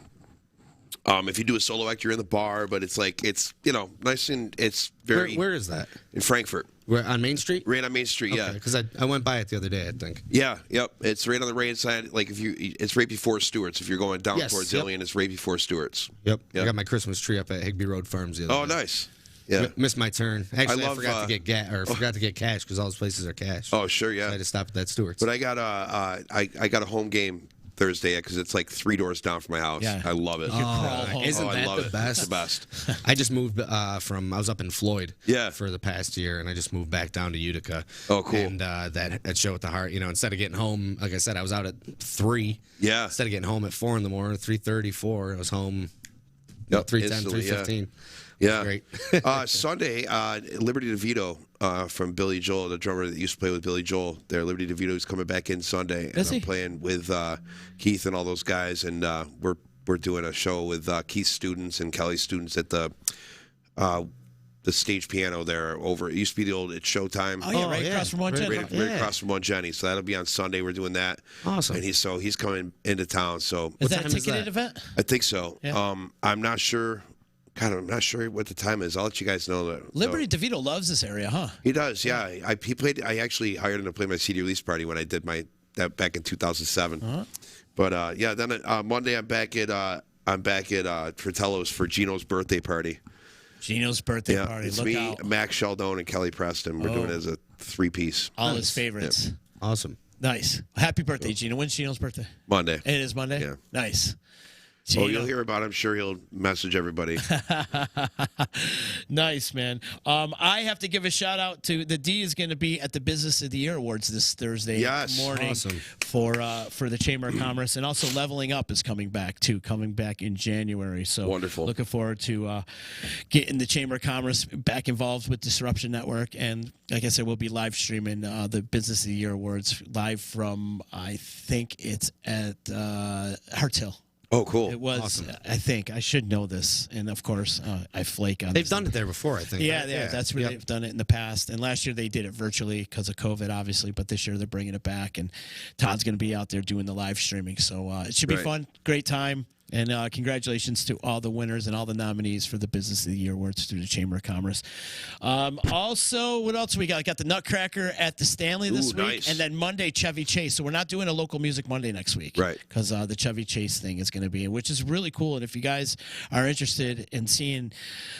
If you do a solo act, you're in the bar, but it's nice and it's very. Where is that? In Frankfurt. We're on Main Street. Right on Main Street, yeah. Because I went by it the other day, I think. Yeah, yep. It's right on the right side. Like it's right before Stewart's. If you're going down towards Ilion, it's right before Stewart's. Yep. I got my Christmas tree up at Higbee Road Farms the other day. Oh, nice. Yeah. Missed my turn. Actually, I forgot to get forgot to get cash because all those places are cash. Oh, sure, yeah. So I had to stop at that Stewart's. But I got a home game Thursday because it's like 3 doors down from my house. Yeah. I love it. Isn't I that love the it. best? It's the best. I just moved I was up in Floyd for the past year, and I just moved back down to Utica. Oh, cool. And that show at the Heart, instead of getting home, like I said, I was out at 3. Yeah. Instead of getting home at 4 in the morning, 3:30, 4, I was home 3:10, 3:15. Yeah. Great. Sunday, Liberty DeVito from Billy Joel, the drummer that used to play with Billy Joel. There, Liberty DeVito is coming back in Sunday, and I'm playing with Keith and all those guys, and we're doing a show with Keith's students and Kelly's students at the stage piano there over. It used to be the old It's Showtime. Oh yeah, right across from One Jenny. Right across from One Jenny. So that'll be on Sunday. We're doing that. Awesome. And he's coming into town. So Is that a ticketed event? I think so. Yeah. I'm not sure. God, I'm not sure what the time is. I'll let you guys know that. Liberty DeVito loves this area, huh? He does, yeah. He played. I actually hired him to play my CD release party when I did that back in 2007. Uh-huh. But then Monday I'm back at Fratello's for Gino's birthday party. Gino's birthday party. It's Look me, out. Max Sheldon, and Kelly Preston. We're doing it as a 3-piece. All his favorites. Yep. Awesome. Nice. Happy birthday, Gino. When's Gino's birthday? Monday. It is Monday? Yeah. Nice. Oh, you'll hear about it. I'm sure he'll message everybody. Nice, man. I have to give a shout out to the D is going to be at the Business of the Year Awards this Thursday morning for the Chamber of Commerce, and also Leveling Up is coming back in January. So wonderful. Looking forward to getting the Chamber of Commerce back involved with Disruption Network, and like I said, we'll be live streaming the Business of the Year Awards live from, I think it's at Harts Hill. Oh, cool. It was, awesome. I think. I should know this. And, of course, I flake on They've done it there before, I think. Yeah, right? yeah, that's where they've done it in the past. And last year they did it virtually because of COVID, obviously. But this year they're bringing it back. And Todd's going to be out there doing the live streaming. So it should be fun. Great time. And congratulations to all the winners and all the nominees for the Business of the Year Awards through the Chamber of Commerce. Also, what else we got? Got the Nutcracker at the Stanley this week. Nice. And then Monday, Chevy Chase. So we're not doing a local music Monday next week. Right. Because the Chevy Chase thing is going to be, which is really cool. And if you guys are interested in seeing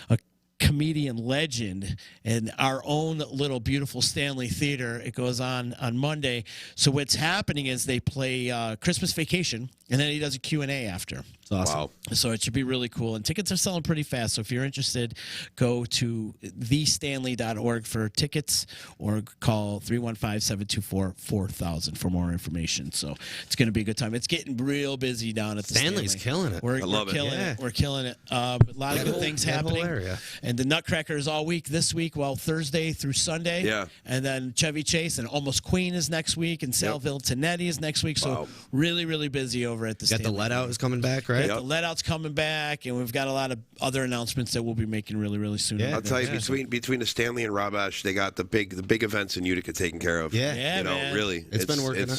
a comedian legend in our own little beautiful Stanley Theater, it goes on Monday. So what's happening is they play Christmas Vacation, and then he does a Q&A after. It's awesome. Wow. So it should be really cool. And tickets are selling pretty fast. So if you're interested, go to thestanley.org for tickets or call 315-724-4000 for more information. So it's going to be a good time. It's getting real busy down at the Stanley's Stanley. killing it. We're love it. killing Yeah. it. We're killing it. A lot of good things happening. area. And the Nutcracker is all week this week, Thursday through Sunday. Yeah. And then Chevy Chase and Almost Queen is next week, and Saleville Tonetti is next week. So really, really busy over at the Got the Stanley. Let Out is coming back, right? The Let Out's coming back, and we've got a lot of other announcements that we'll be making really, really soon. Yeah. I'll tell you, between the Stanley and Rabash, they got the big events in Utica taken care of. Yeah. You know, man. really. It's been working.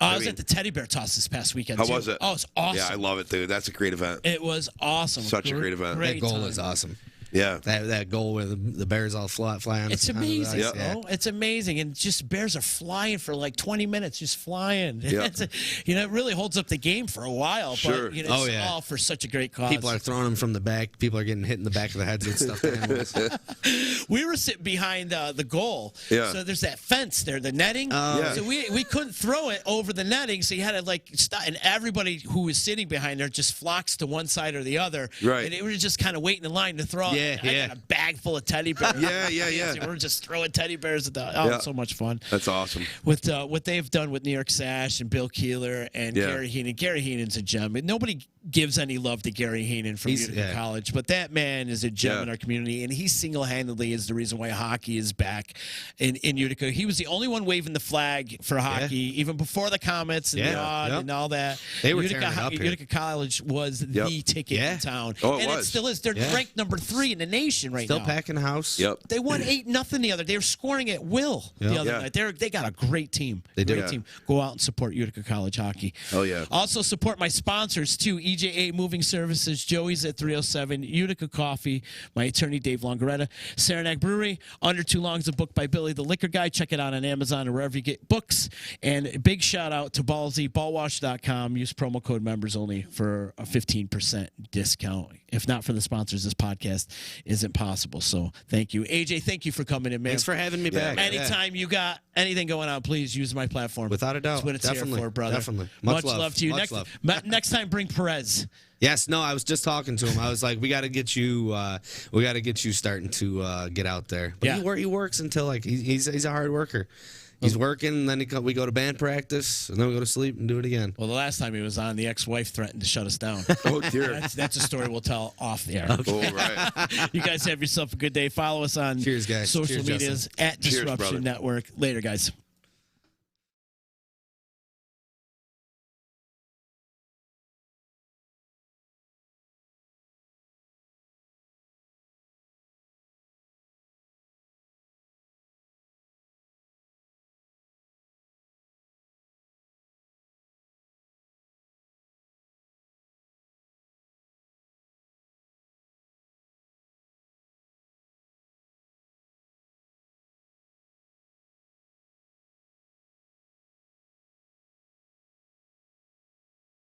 I was at the Teddy Bear Toss this past weekend. How too. was it? Oh, it's awesome. Yeah, I love it, dude. That's a great event. It was awesome. Such a great event. That goal time. is awesome. Yeah. That goal where the bears all fly on. It's on the amazing. ice, Bro. It's amazing, and just bears are flying for like 20 minutes, just flying. Yeah. It really holds up the game for a while. Sure. But it's all for such a great cause. People are throwing them from the back. People are getting hit in the back of the heads with stuffed animals. We were sitting behind the goal. Yeah. So there's that fence there, the netting. Yeah. So we couldn't throw it over the netting, so you had to stop. And everybody who was sitting behind there just flocks to one side or the other. Right. And it was just kind of waiting in line to throw. Yeah, I got a bag full of teddy bears. Yeah. We're just throwing teddy bears at the. It's so much fun. That's awesome. With what they've done with New York Sash and Bill Keeler and Gary Heenan. Gary Heenan's a gem. Nobody gives any love to Gary Heenan from Utica College, but that man is a gem in our community, and he single-handedly is the reason why hockey is back in Utica. He was the only one waving the flag for hockey, even before the Comets and the Odd and all that. They were Utica, tearing it up here. Utica College was the ticket in town. Oh, it still is. They're ranked number 3 in the nation right now. Still packing house. Yep. They won 8-0 the other. They were scoring at will the other night. They got a great team. They do. Great team. Go out and support Utica College hockey. Oh yeah. Also support my sponsors too. EJA Moving Services, Joey's at 307, Utica Coffee, my attorney Dave Longaretta, Saranac Brewery, Under Too Long is a book by Billy the Liquor Guy. Check it out on Amazon or wherever you get books. And a big shout out to Ballsy, ballwash.com. Use promo code members only for a 15% discount. If not for the sponsors, this podcast isn't possible. So thank you. AJ, thank you for coming in, man. Thanks for having me back. Anytime you got anything going on, please use my platform. Without a doubt. That's what it's Definitely. here for, brother. Definitely. Much love to you. Much love. Next time, bring Perez. Yes, no, I was just talking to him. I was like, we got to get you starting to get out there. But he works until he's a hard worker. He's working, and then we go to band practice, and then we go to sleep and do it again. Well, the last time he was on, the ex-wife threatened to shut us down. Oh dear. That's a story we'll tell off the air. Oh right. You guys have yourself a good day. Follow us on Cheers, guys. social Cheers, medias Justin. at Disruption Network. Later, guys.